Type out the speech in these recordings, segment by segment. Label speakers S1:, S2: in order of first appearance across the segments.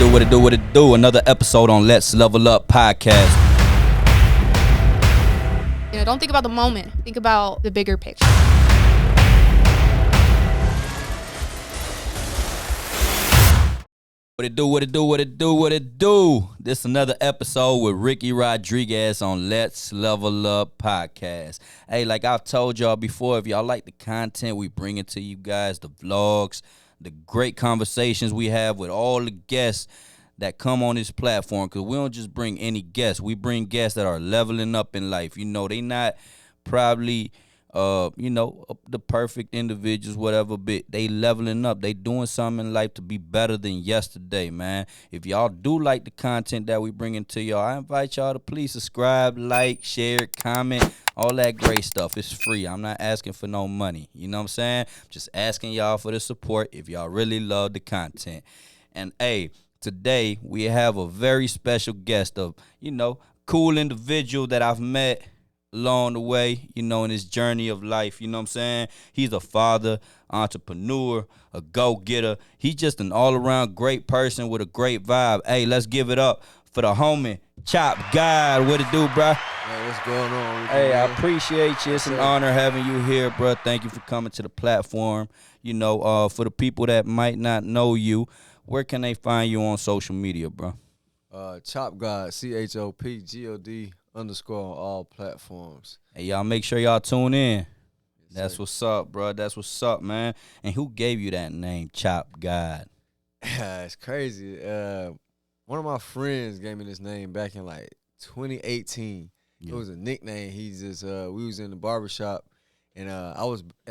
S1: What it do? Another episode on Let's Level Up podcast.
S2: Don't think about the moment. Think about the bigger picture.
S1: What it do? This another episode with Ricky Rodriguez on Let's Level Up podcast. Hey, like I've told y'all before, if y'all like the content we bring it to you guys, the vlogs, the great conversations we have with all the guests that come on this platform, because we don't just bring any guests. We bring guests that are leveling up in life. You know, they not probably, the perfect individuals, whatever, but they leveling up. They doing something in life to be better than yesterday, man. If y'all do like the content that we bringing to y'all, I invite y'all to please subscribe, like, share, comment, all that great stuff. It's free. I'm not asking for no money. You know what I'm saying? Just asking y'all for the support if y'all really love the content. And, hey, today we have a very special guest of, cool individual that I've met along the way, in his journey of life. You know what I'm saying? He's a father, entrepreneur, a go-getter. He's just an all-around great person with a great vibe. Hey, let's give it up for the homie, Chop God. What it do, bro?
S3: Hey, what's going on?
S1: Hey, I appreciate you. It's an honor having you here, bro. Thank you for coming to the platform. For the people that might not know you, where can they find you on social media, bro?
S3: Chop God, CHOPGOD _ on all platforms.
S1: Hey, y'all make sure y'all tune in. That's what's up, bro. That's what's up, man. And who gave you that name, Chop God?
S3: It's crazy. One of my friends gave me this name back in like 2018. Yeah. It was a nickname. We was in the barber shop, and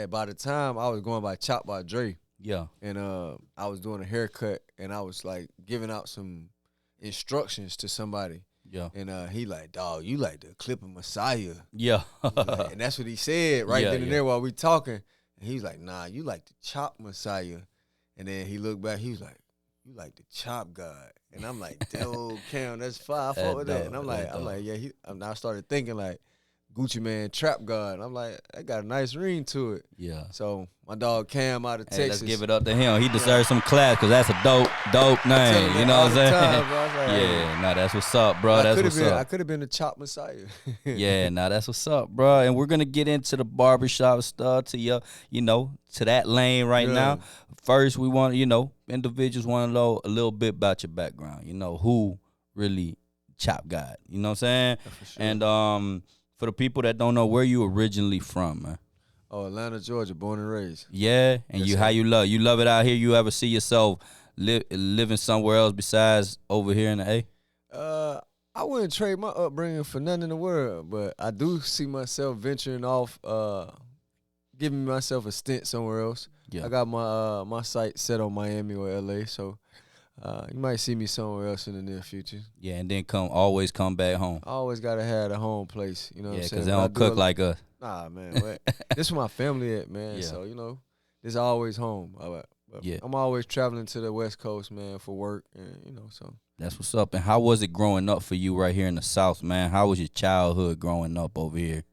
S3: by the time I was going by Chop by Dre.
S1: Yeah.
S3: And I was doing a haircut, and I was like giving out some instructions to somebody.
S1: Yeah.
S3: And he like, dog, you like the Clipper Messiah.
S1: Yeah.
S3: And that's what he said then and there while we talking. And he was like, nah, you like the Chop Messiah. And then he looked back, he was like, you like the Chop God. And I'm like, dude, Cam, that's fine. I fought with that. And I'm like, yeah. And I started thinking like Gucci Man, Trap God. And I'm like, that got a nice ring to it.
S1: Yeah.
S3: So my dog Cam out of Texas.
S1: Let's give it up to him. He deserves some class because that's a dope name. You know what I'm saying? That's what's up, bro.
S3: I could have been the Chop Messiah.
S1: That's what's up, bro. And we're gonna get into the barbershop stuff to to that lane right now. First, we want individuals want to know a little bit about your background. Who really Chop God. You know what I'm saying?
S3: For sure.
S1: And for the people that don't know, where you originally from, man?
S3: Oh, Atlanta, Georgia, born and raised.
S1: Yeah, and
S3: yes,
S1: how you love it out here? You ever see yourself living somewhere else besides over here in the
S3: A? I wouldn't trade my upbringing for nothing in the world, but I do see myself venturing off, giving myself a stint somewhere else. Yeah. I got my sight set on Miami or LA, so you might see me somewhere else in the near future. Yeah,
S1: and then always come back home.
S3: I always gotta have a home place, what I'm saying?
S1: Because they don't cook like us.
S3: Nah, man. This is where my family at, man. Yeah. So, this is always home. I'm always traveling to the West Coast, man, for work, and, so.
S1: That's what's up. And how was it growing up for you right here in the South, man? How was your childhood growing up over here?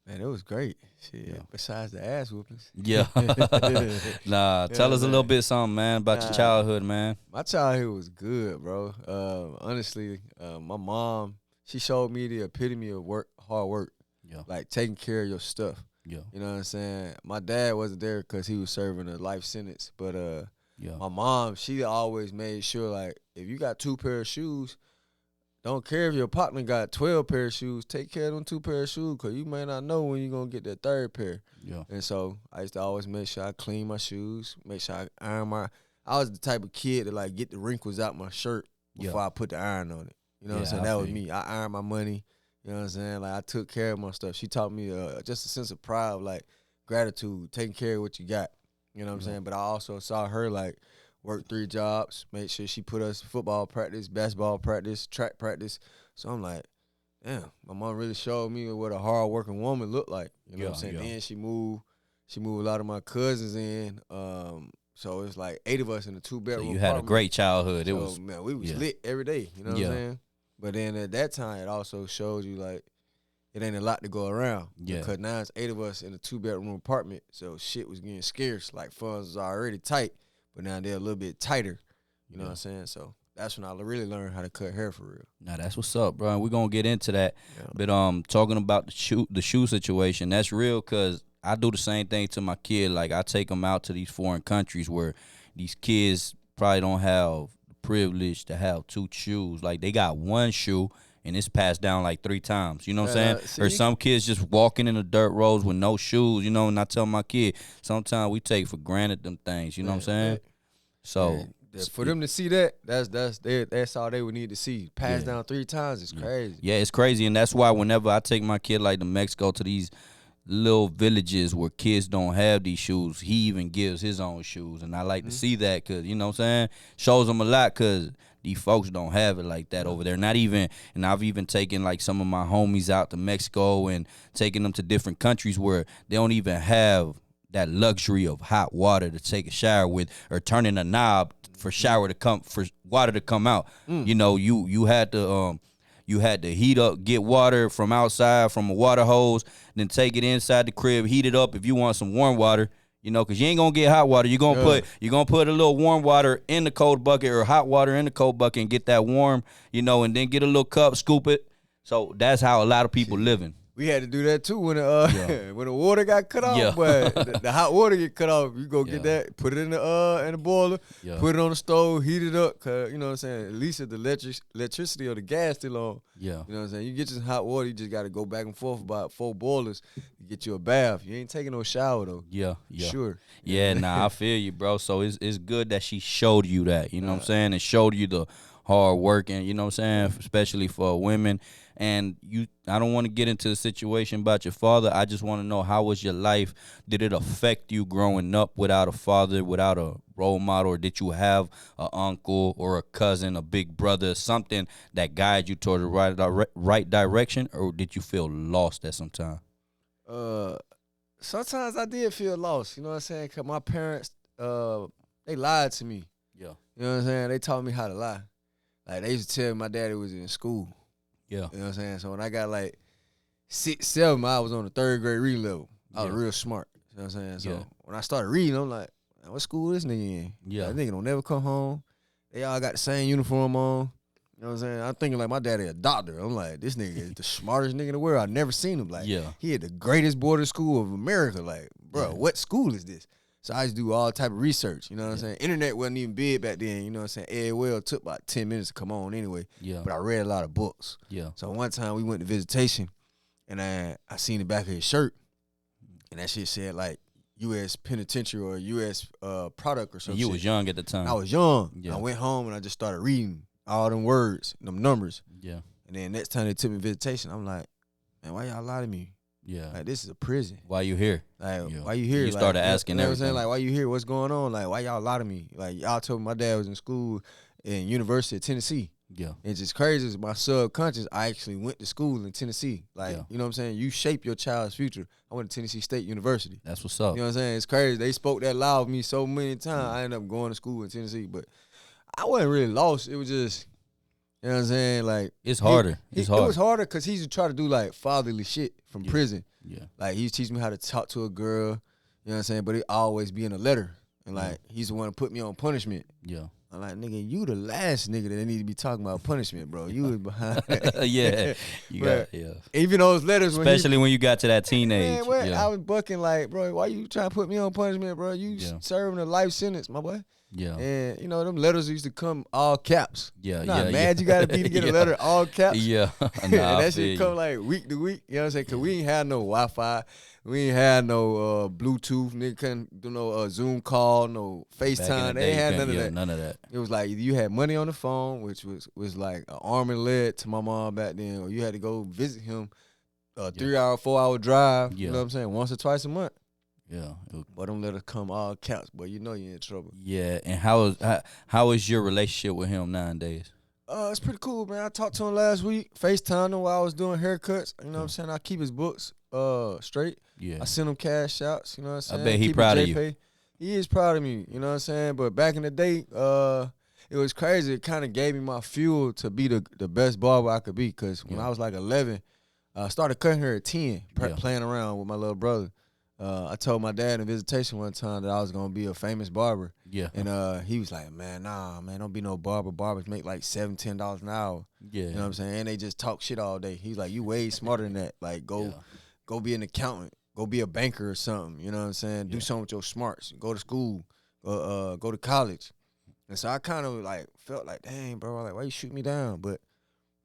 S3: Man, it was great. Shit, yeah. Besides the ass whoopings.
S1: Yeah. Tell us a little bit something, man, about your childhood, man.
S3: My childhood was good, bro. Honestly, my mom, she showed me the epitome of hard work. Yeah. Like taking care of your stuff. Yeah. You know what I'm saying? My dad wasn't there because he was serving a life sentence. But my mom, she always made sure, like, if you got 2 pair of shoes, don't care if your partner got 12 pair of shoes, take care of them 2 pair of shoes because you may not know when you're going to get that 3rd pair. Yeah. And so I used to always make sure I clean my shoes, make sure I iron I was the type of kid that, like, get the wrinkles out my shirt before I put the iron on it. You know what I'm saying? That was me. I ironed my money. You know what I'm saying? Like, I took care of my stuff. She taught me just a sense of pride, like, gratitude, taking care of what you got. You know what I'm saying? But I also saw her, like, work 3 jobs, make sure she put us football practice, basketball practice, track practice. So I'm like, damn, my mom really showed me what a hard-working woman looked like. You know what I'm saying? Then she moved a lot of my cousins in. So it's like 8 of us in a 2-bedroom
S1: So you had a great childhood.
S3: Man, we was lit every day. You know what I'm saying? But then at that time, it also showed you, like, it ain't a lot to go around. Yeah. Because now it's 8 of us in a 2-bedroom apartment, so shit was getting scarce. Like, funds was already tight, but now they're a little bit tighter. You know what I'm saying? So that's when I really learned how to cut hair for real.
S1: Now that's what's up, bro. We're gonna get into that. Yeah. But talking about the shoe situation, that's real because I do the same thing to my kid. Like I take them out to these foreign countries where these kids probably don't have the privilege to have 2 shoes. Like they got 1 shoe and it's passed down like 3 times. You know what I'm saying? Or some kids just walking in the dirt roads with no shoes. You know, and I tell my kid sometimes we take for granted them things. You know what I'm saying? So.
S3: For them to see that, that's all they would need to see. Pass down 3 times is crazy.
S1: Yeah, it's crazy, and that's why whenever I take my kid like to Mexico to these little villages where kids don't have these shoes, he even gives his own shoes, and I like to see that because, you know what I'm saying, shows them a lot because these folks don't have it like that over there. Not even, and I've even taken like some of my homies out to Mexico and taking them to different countries where they don't even have that luxury of hot water to take a shower with or turning a knob for water to come out. You know, you had to heat up, get water from outside from a water hose, then take it inside the crib, heat it up if you want some warm water. You know, cause you ain't gonna get hot water. You're gonna put a little warm water in the cold bucket or hot water in the cold bucket and get that warm. You know, and then get a little cup, scoop it. So that's how a lot of people living.
S3: We had to do that too when when the water got cut off. But the hot water get cut off, you go get that, put it in the boiler, put it on the stove, heat it up. Cause you know what I'm saying. At least if the electricity or the gas still on, you know what I'm saying. You get you some hot water, you just got to go back and forth about 4 boilers to get you a bath. You ain't taking no shower though. Sure.
S1: Yeah, nah, I feel you, bro. So it's good that she showed you that. You know what I'm saying, and showed you the hard work, and you know what I'm saying, especially for women. And I don't want to get into the situation about your father. I just want to know, how was your life? Did it affect you growing up without a father, without a role model? Or did you have an uncle or a cousin, a big brother, something that guided you toward the right direction? Or did you feel lost at some time?
S3: Sometimes I did feel lost, you know what I'm saying? Because my parents, they lied to me.
S1: Yeah.
S3: You know what I'm saying? They taught me how to lie. Like, they used to tell me my daddy was in school.
S1: Yeah.
S3: You know what I'm saying? So when I got like 6, 7, I was on the 3rd grade reading level. I was real smart. You know what I'm saying? So when I started reading, I'm like, what school this nigga in?
S1: Yeah.
S3: That nigga don't never come home. They all got the same uniform on. You know what I'm saying? I'm thinking like my daddy a doctor. I'm like, this nigga is the smartest nigga in the world. I've never seen him. Like, he had the greatest boarding school of America. Like, bro, what school is this? So I just do all type of research, you know what I'm saying? Internet wasn't even big back then, you know what I'm saying? AOL took about 10 minutes to come on anyway.
S1: Yeah.
S3: But I read a lot of books.
S1: Yeah.
S3: So one time we went to visitation, and I seen the back of his shirt, and that shit said like U.S. penitentiary or U.S. product or something.
S1: You was young at the time.
S3: I was young. Yeah. I went home and I just started reading all them words, them numbers.
S1: Yeah.
S3: And then next time they took me visitation, I'm like, man, why y'all lie to me?
S1: Yeah.
S3: Like, this is a prison.
S1: Why you here?
S3: Like, why you here?
S1: You started asking
S3: you know
S1: everything.
S3: What I'm saying? Like, why you here? What's going on? Like, why y'all lie to me? Like, y'all told me my dad was in school in University of Tennessee.
S1: Yeah.
S3: It's just crazy. It's my subconscious, I actually went to school in Tennessee. Like, you know what I'm saying? You shape your child's future. I went to Tennessee State University.
S1: That's what's up.
S3: You know what I'm saying? It's crazy. They spoke that loud with me so many times. I ended up going to school in Tennessee. But I wasn't really lost. It was just, you know what I'm saying? Like,
S1: it's harder. It was
S3: harder because he used to try to do, like, fatherly shit from prison.
S1: Yeah.
S3: Like, he used to teach me how to talk to a girl, you know what I'm saying? But it always be in a letter. And, like, he's the one to put me on punishment.
S1: Yeah.
S3: I'm like, nigga, you the last nigga that need to be talking about punishment, bro. You was behind.
S1: Yeah.
S3: Even those letters.
S1: Especially when you got to that teenage.
S3: Man, I was bucking like, bro, why you trying to put me on punishment, bro? You serving a life sentence, my boy.
S1: Yeah.
S3: And, you know, them letters used to come all caps.
S1: Yeah,
S3: mad you got to be to get a letter all caps.
S1: Yeah.
S3: And that shit come like week to week. You know what I'm saying? Because we ain't had no Wi-Fi. We ain't had no Bluetooth. Nigga couldn't do no Zoom call, no FaceTime. They ain't had none of that.
S1: None of that.
S3: It was like you had money on the phone, which was like an arm and leg to my mom back then, or you had to go visit him a 3-hour, 4-hour drive. You know what I'm saying? Once or twice a month.
S1: Yeah.
S3: But them let us come all caps, but you know you're in trouble.
S1: Yeah. And how is your relationship with him nowadays?
S3: It's pretty cool, man. I talked to him last week, FaceTimed him while I was doing haircuts. You know what I'm saying? I keep his books straight.
S1: Yeah.
S3: I send him cash outs, you know what I'm saying?
S1: I bet he proud of you.
S3: He is proud of me, you know what I'm saying? But back in the day, it was crazy. It kind of gave me my fuel to be the best barber I could be, because when I was like 11, I started cutting hair at 10, playing around with my little brother. I told my dad in visitation one time that I was gonna be a famous barber.
S1: Yeah.
S3: And he was like, man, nah, man, don't be no barber. Barbers make like $7, $10 an hour.
S1: Yeah.
S3: You know what I'm saying? And they just talk shit all day. He's like, you way smarter than that. Like, go be an accountant. Go be a banker or something. You know what I'm saying? Do something with your smarts. Go to school. Go to college. And so I kind of like felt like, dang, bro, like, why you shoot me down? But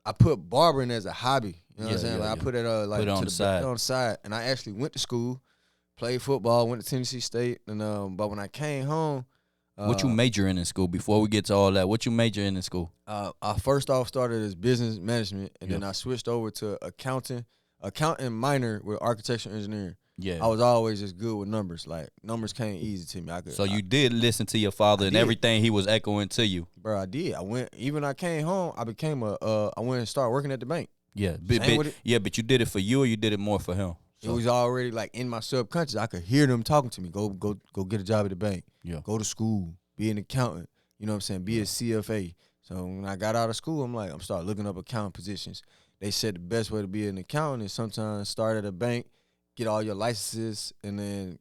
S3: I put barbering as a hobby. You know what I'm saying? Like I put it like
S1: put it on the side.
S3: On the side. And I actually went to school, played football, went to Tennessee State. And but when I came home,
S1: what you majoring in school? Before we get to all that, what you majoring in school?
S3: I first off started as business management, and then I switched over to accounting minor with architecture engineering.
S1: Yeah,
S3: I was always just good with numbers. Like numbers came easy to me.
S1: So you did listen to your father and everything he was echoing to you,
S3: bro. I did. I went. Even when I came home, I became I went and started working at the bank.
S1: Yeah, but you did it for you, or you did it more for him?
S3: So. It was already like in my subconscious. I could hear them talking to me. Go get a job at the bank.
S1: Yeah.
S3: Go to school. Be an accountant. You know what I'm saying? Be a CFA. So when I got out of school, I'm starting looking up accounting positions. They said the best way to be an accountant is sometimes start at a bank, get all your licenses, and then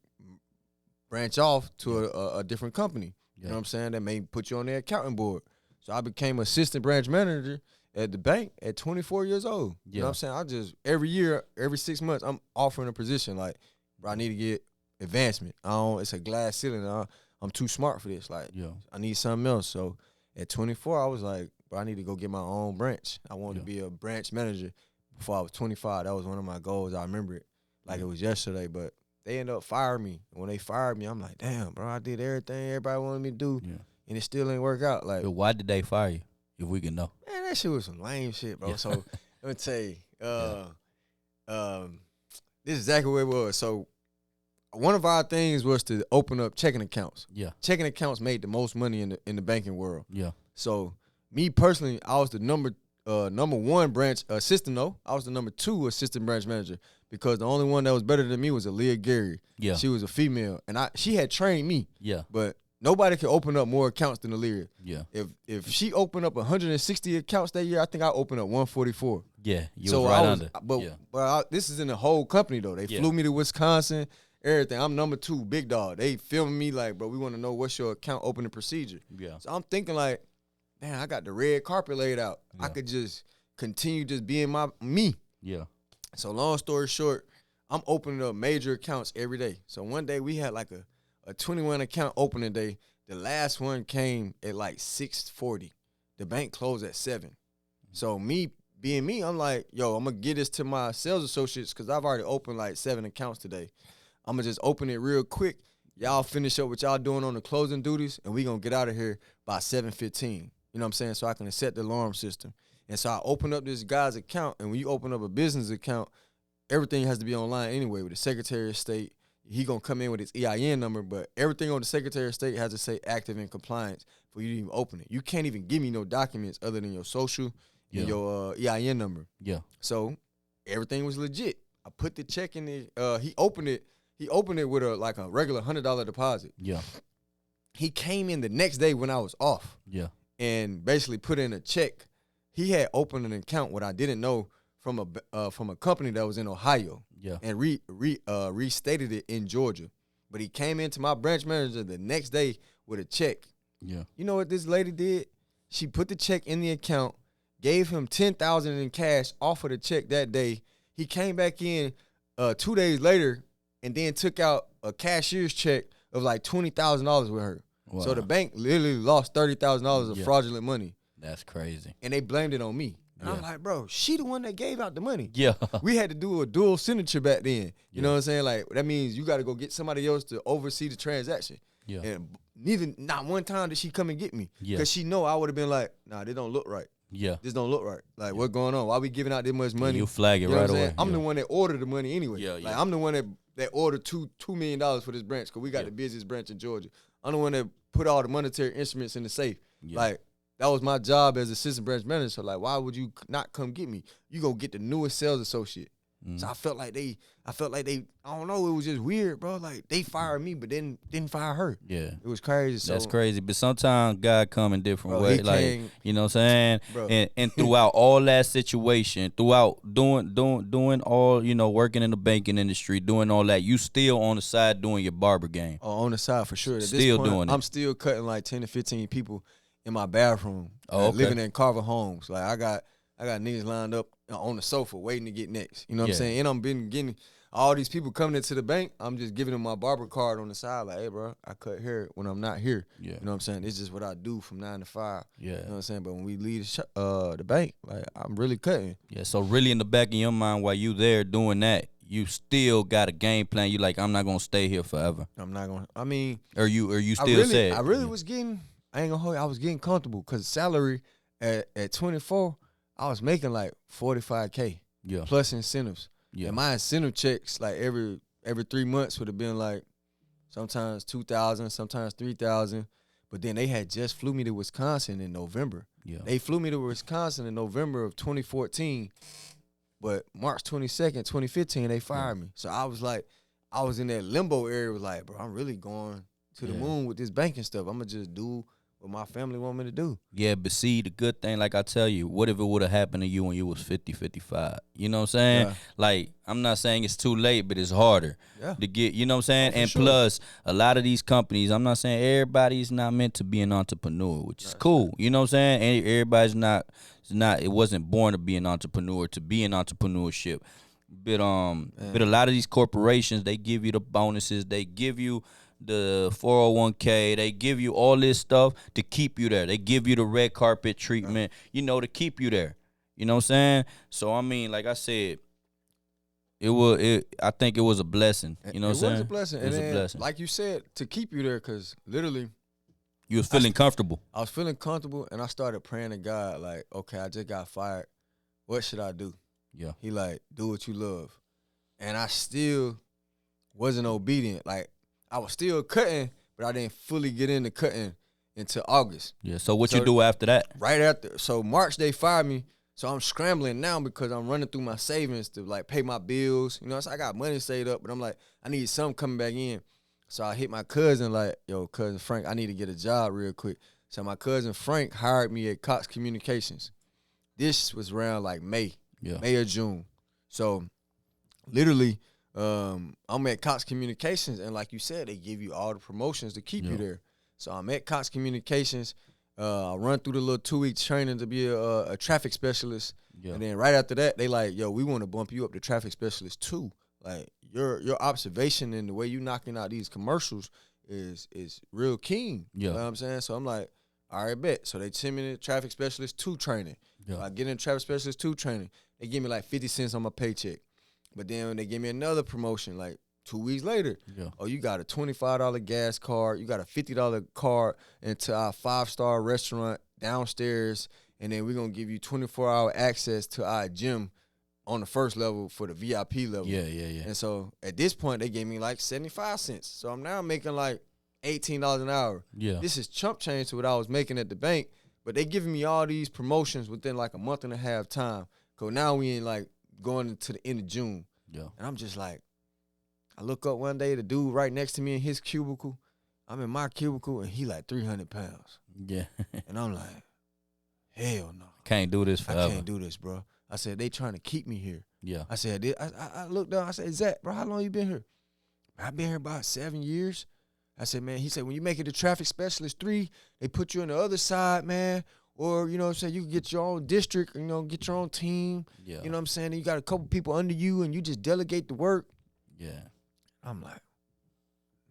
S3: branch off to a different company. You know what I'm saying? That may put you on their accounting board. So I became assistant branch manager at the bank at 24 years old. You know what I'm saying? I just, every year, every 6 months, I'm offering a position. Like, bro, I need to get advancement. It's a glass ceiling. I'm too smart for this. Like, I need something else. So at 24, I was like, bro, I need to go get my own branch. I wanted to be a branch manager before I was 25. That was one of my goals. I remember it like it was yesterday. But they ended up firing me. And when they fired me, I'm like, damn, bro, I did everything everybody wanted me to do, and it still didn't work out. Like,
S1: but why did they fire you, if we can know?
S3: Man, that shit was some lame shit, bro. So let me tell you, this is exactly what it was. So one of our things was to open up checking accounts. Yeah, checking accounts made the most money in the banking world. Yeah. So me personally, I was the number one branch assistant. No, I was the number 2 assistant branch manager because the only one that was better than me was Aaliyah Gary. Yeah, she was a female, and she had trained me. Yeah, but nobody could open up more accounts than Aaliyah. Yeah. If she opened up 160 accounts that year, I think I opened up 144. Yeah, you was right under. But this is in the whole company, though. They flew me to Wisconsin, everything. I'm number 2, big dog. They filming me like, bro, we want to know what's your account opening procedure. Yeah. So I'm thinking like, man, I got the red carpet laid out. Yeah. I could just continue just being me. Yeah. So long story short, I'm opening up major accounts every day. So one day we had like a 21 account opening day. The last one came at like 6:40. The bank closed at 7. So me being me, I'm like, yo, I'm going to get this to my sales associates because I've already opened like 7 accounts today. I'm going to just open it real quick. Y'all finish up what y'all doing on the closing duties, and we going to get out of here by 7:15. You know what I'm saying? So I can set the alarm system. And so I open up this guy's account, and when you open up a business account, everything has to be online anyway with the Secretary of State. He going to come in with his EIN number, but everything on the Secretary of State has to say active in compliance for you to even open it. You can't even give me no documents other than your social and your EIN number. Yeah. So everything was legit. I put the check in the he opened it with a regular $100 deposit. Yeah. He came in the next day when I was off. Yeah. And basically put in a check. He had opened an account, what I didn't know, from a company that was in Ohio. Yeah. And restated it in Georgia. But he came into my branch manager the next day with a check. Yeah. You know what this lady did? She put the check in the account, gave him $10,000 in cash off of the check that day. He came back in 2 days later and then took out a cashier's check of like $20,000 with her. Wow. So the bank literally lost $30,000 of fraudulent money.
S1: That's crazy.
S3: And they blamed it on me. And I'm like, bro, she the one that gave out the money. Yeah. We had to do a dual signature back then. You know what I'm saying? Like, that means you got to go get somebody else to oversee the transaction. Yeah. And not one time did she come and get me. Yeah. Because she know I would have been like, nah, this don't look right. Yeah. This don't look right. Like, what's going on? Why we giving out this much money?
S1: You flag it right away.
S3: I'm the one that ordered the money anyway. Yeah, like, I'm the one that ordered $2 million for this branch because we got the busiest branch in Georgia. I'm the one that put all the monetary instruments in the safe. Yeah. Like, that was my job as assistant branch manager. So, like, why would you not come get me? You gonna get the newest sales associate. So I felt like they, I don't know, it was just weird, bro. Like they fired me, but then didn't fire her.
S1: Yeah.
S3: It was crazy. So,
S1: That's crazy. But sometimes God come in different
S3: bro,
S1: ways.
S3: he
S1: Like,
S3: came,
S1: you know what I'm saying?
S3: bro.
S1: And throughout all that situation, throughout doing all, you know, working in the banking industry, doing all that, you still on the side doing your barber game.
S3: Oh, on the side for sure. At
S1: Still
S3: this point,
S1: doing it.
S3: I'm still cutting like 10 to 15 people in my bathroom.
S1: Oh, okay.
S3: Living in Carver homes. Like I got niggas lined up on the sofa waiting to get next. You know what I'm saying? And I'm been getting all these people coming into the bank. I'm just giving them my barber card on the side. Like, hey, bro, I cut hair when I'm not here.
S1: Yeah.
S3: You know what I'm saying? It's just what I do from 9 to 5.
S1: Yeah.
S3: You know what I'm saying? But when we leave the bank, like I'm really cutting.
S1: Yeah. So really in the back of your mind while you there doing that, you still got a game plan. You like, I'm not gonna stay here forever.
S3: I'm not gonna. I mean,
S1: Or you still said
S3: I really was getting. I ain't gonna hold you, I was getting comfortable because salary at 24, I was making like 45K.
S1: Yeah.
S3: Plus incentives.
S1: Yeah.
S3: And my incentive checks like every 3 months would have been like sometimes 2,000, sometimes 3,000. But then they had just flew me to Wisconsin in November.
S1: Yeah.
S3: They flew me to Wisconsin in November of 2014. But March 22nd, 2015, they fired me. So I was like, I was in that limbo area. Was like, bro, I'm really going to the moon with this banking stuff. I'm gonna just do what my family want me to do.
S1: Yeah, but see, the good thing, like I tell you, what if it would have happened to you when you was 50, 55? You know what I'm saying?
S3: Yeah.
S1: Like, I'm not saying it's too late, but it's harder to get, you know what I'm saying?
S3: Oh,
S1: and
S3: sure.
S1: plus, a lot of these companies, I'm not saying everybody's not meant to be an entrepreneur, which is cool. You know what I'm saying? And everybody's not, it wasn't born to be an entrepreneur, to be in entrepreneurship. But but a lot of these corporations, they give you the bonuses, they give you the 401k, they give you all this stuff to keep you there. They give you the red carpet treatment, you know, to keep you there. You know what I'm saying? So I mean, like I said, I think it was a blessing. You know what I'm saying?
S3: It was a blessing.
S1: It was a blessing.
S3: Like you said, to keep you there, because literally
S1: You was feeling comfortable.
S3: I was feeling comfortable, and I started praying to God, like, okay, I just got fired. What should I do?
S1: Yeah.
S3: He like, do what you love. And I still wasn't obedient. Like, I was still cutting, but I didn't fully get into cutting until August.
S1: Yeah. So what you do after that?
S3: Right after. So March, they fired me. So I'm scrambling now because I'm running through my savings to, like, pay my bills. You know, so I got money saved up, but I'm like, I need something coming back in. So I hit my cousin, like, yo, cousin Frank, I need to get a job real quick. So my cousin Frank hired me at Cox Communications. This was around, like, May or June. So literally, I'm at Cox Communications, and like you said, they give you all the promotions to keep you there. So I'm at Cox Communications. I run through the little 2-week training to be a traffic specialist. Yeah. And then right after that, they like, yo, we want to bump you up to traffic specialist too. Like, your observation and the way you knocking out these commercials is real keen.
S1: Yeah.
S3: You know what I'm saying? So I'm like, all right, bet. So they send me to traffic specialist 2 training. Yeah. I get in traffic specialist 2 training. They give me like 50 cents on my paycheck. But then when they give me another promotion, like 2 weeks later, oh, you got a $25 gas card, you got a $50 card into our 5-star restaurant downstairs, and then we're going to give you 24-hour access to our gym on the first level for the VIP level.
S1: Yeah.
S3: And so at this point, they gave me like 75 cents. So I'm now making like $18 an hour. Yeah. This is chump change to what I was making at the bank, but they giving me all these promotions within like a month and a half time. Because now we in like going into the end of June. Yeah. And I'm just like, I look up one day, the dude right next to me in his cubicle, I'm in my cubicle, and he like 300 pounds. Yeah. And I'm like, hell no.
S1: Can't do this forever.
S3: I can't do this, bro. I said, they trying to keep me here. Yeah. I said, I looked down, I said, Zach, bro, how long you been here? I've been here about 7 years. I said, man, he said, when you make it to traffic specialist 3, they put you on the other side, man. Or, you know what I'm saying, you can get your own district, you know, get your own team. Yeah. You know what I'm saying? And you got a couple people under you, and you just delegate the work. Yeah. I'm like,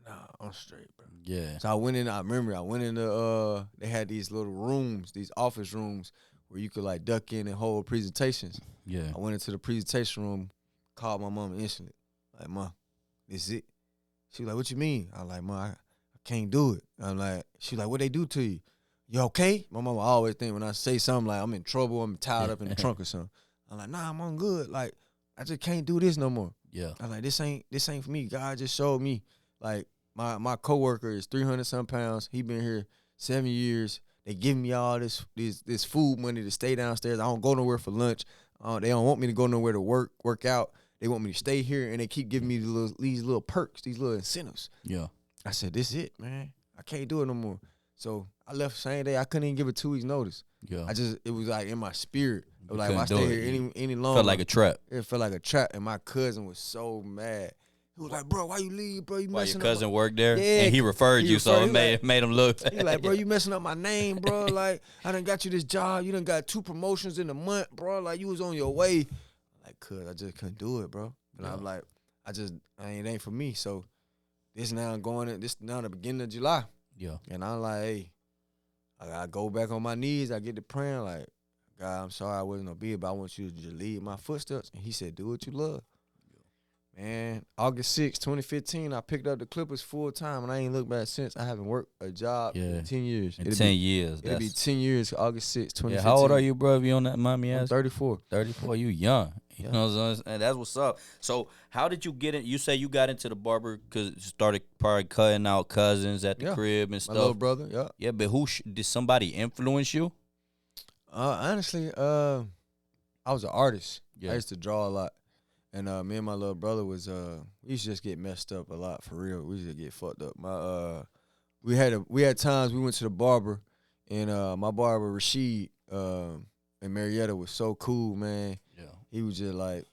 S3: nah, I'm straight, bro. Yeah. So I went in, they had these little rooms, these office rooms, where you could, like, duck in and hold presentations. Yeah. I went into the presentation room, called my mom instantly. Like, Ma, this is it. She was like, what you mean? I'm like, Ma, I can't do it. I'm like, she was like, what they do to you? You okay? My mama always think when I say something like I'm in trouble, I'm tied up in the trunk or something. I'm like, nah, I'm on good. Like, I just can't do this no more. Yeah. I'm like, this ain't for me. God just showed me. Like, my coworker is 300-some pounds. He been here 7 years. They give me all this food money to stay downstairs. I don't go nowhere for lunch. They don't want me to go nowhere to work out. they want me to stay here, and they keep giving me these little perks, these little incentives.
S1: Yeah.
S3: I said, this is it, man. I can't do it no more. So I left the same day. I couldn't even give a 2 weeks notice.
S1: Yeah.
S3: It was like in my spirit. It was like, if I
S1: couldn't do
S3: stay
S1: it.
S3: here any longer.
S1: Felt like a trap.
S3: It felt like a trap, and my cousin was so mad. He was like, bro, why you leave, bro? You
S1: Why
S3: messing
S1: your cousin worked there?
S3: Yeah,
S1: And he referred you, so it made him look.
S3: He like, bro, you messing up my name, bro. Like, I done got you this job. You done got 2 promotions in a month, bro. Like, you was on your way. I'm like, cuz, I just couldn't do it, bro. And I'm like, it ain't for me. So this now the beginning of July.
S1: Yeah.
S3: And I'm like, hey, I go back on my knees. I get to praying like, God, I'm sorry I wasn't obedient, but I want you to just lead my footsteps. And he said, do what you love. Man, August 6, 2015, I picked up the Clippers full time, and I ain't looked back since. I haven't worked a job in 10 years.
S1: In 10 years.
S3: It'll be 10 years, August 6, 2015.
S1: Yeah, how old are you, bro, if you on that mommy ass?
S3: I'm 34.
S1: 34, you young. You know what I'm saying? And that's what's up. So how did you get in? You say you got into the barber because you started probably cutting out cousins at the crib and stuff.
S3: My little brother, yeah.
S1: Yeah, but did somebody influence you?
S3: Honestly, I was an artist.
S1: Yeah.
S3: I used to draw a lot. And me and my little brother we used to just get messed up a lot, for real. We used to get fucked up. We had times we went to the barber, and my barber Rashid in Marietta was so cool, man. Yeah. He was just like,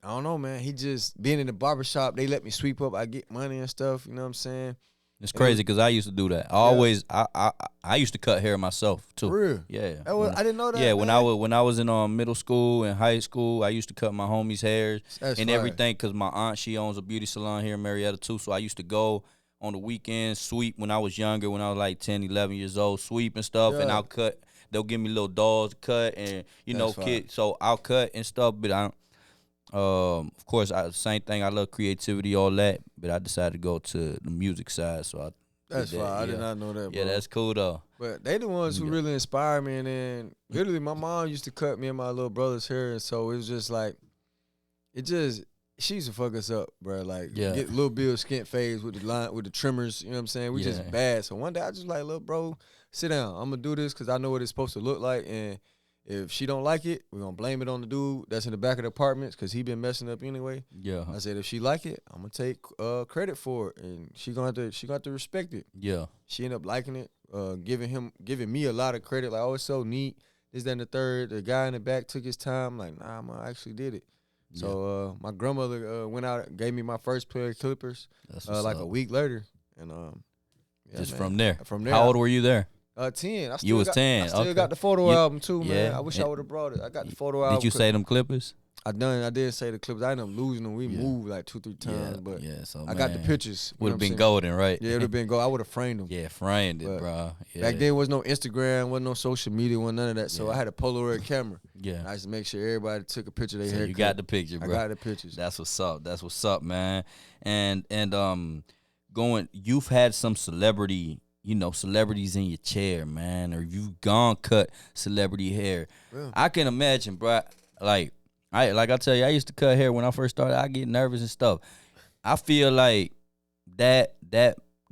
S3: I don't know, man. He just being in the barbershop, they let me sweep up, I get money and stuff, you know what I'm saying?
S1: It's crazy because I used to do that. I used to cut hair myself too.
S3: For real?
S1: Yeah.
S3: I didn't know that.
S1: Yeah,
S3: man.
S1: when I was in middle school and high school, I used to cut my homies' hairs and everything because my aunt, she owns a beauty salon here in Marietta too. So I used to go on the weekends, sweep when I was younger, when I was like 10, 11 years old, sweep and stuff, and I'll cut. They'll give me little dolls to cut and, kids. So I'll cut and stuff, but of course, same thing. I love creativity, all that, but I decided to go to the music side. So
S3: that's fine. I did not know that, bro.
S1: Yeah, that's cool though.
S3: But they the ones who really inspire me. And then literally, my mom used to cut me and my little brother's hair, and so it was just like, she used to fuck us up, bro. Like get Lil Bill skint fades with the trimmers. You know what I'm saying? We just bad. So one day I just like, look, bro, sit down. I'm gonna do this because I know what it's supposed to look like, and if she don't like it, we're going to blame it on the dude that's in the back of the apartments because he been messing up anyway. Yeah. I said, if she like it, I'm going to take credit for it, and she going to have to respect it. Yeah. She ended up liking it, giving me a lot of credit. Like, oh, it's so neat. This, that, and the third. The guy in the back took his time. Like, nah, I actually did it. Yeah. So my grandmother went out and gave me my first pair of clippers like a week later. And
S1: from there. How old were you there?
S3: 10.
S1: You was 10.
S3: I still got the photo album too, man. I wish I would have brought it. I got the photo album.
S1: Did you say them Clippers?
S3: I did say the Clippers. I ended up losing them. We moved like 2-3 times, but I got the pictures.
S1: Would have been golden, right?
S3: Yeah, it would have been gold. I would have framed them.
S1: Yeah, framed it, bro. Yeah.
S3: Back then, was no Instagram, wasn't no social media, wasn't none of that. So I had a Polaroid camera. Yeah, I used to make sure everybody took a picture of their haircut.
S1: You got the picture, bro.
S3: I got the pictures.
S1: That's what's up. That's what's up, man. And you've had some celebrities in your chair, man, or you've gone cut celebrity hair. Yeah. I can imagine, bro. I tell you, I used to cut hair when I first started. I get nervous and stuff. I feel like that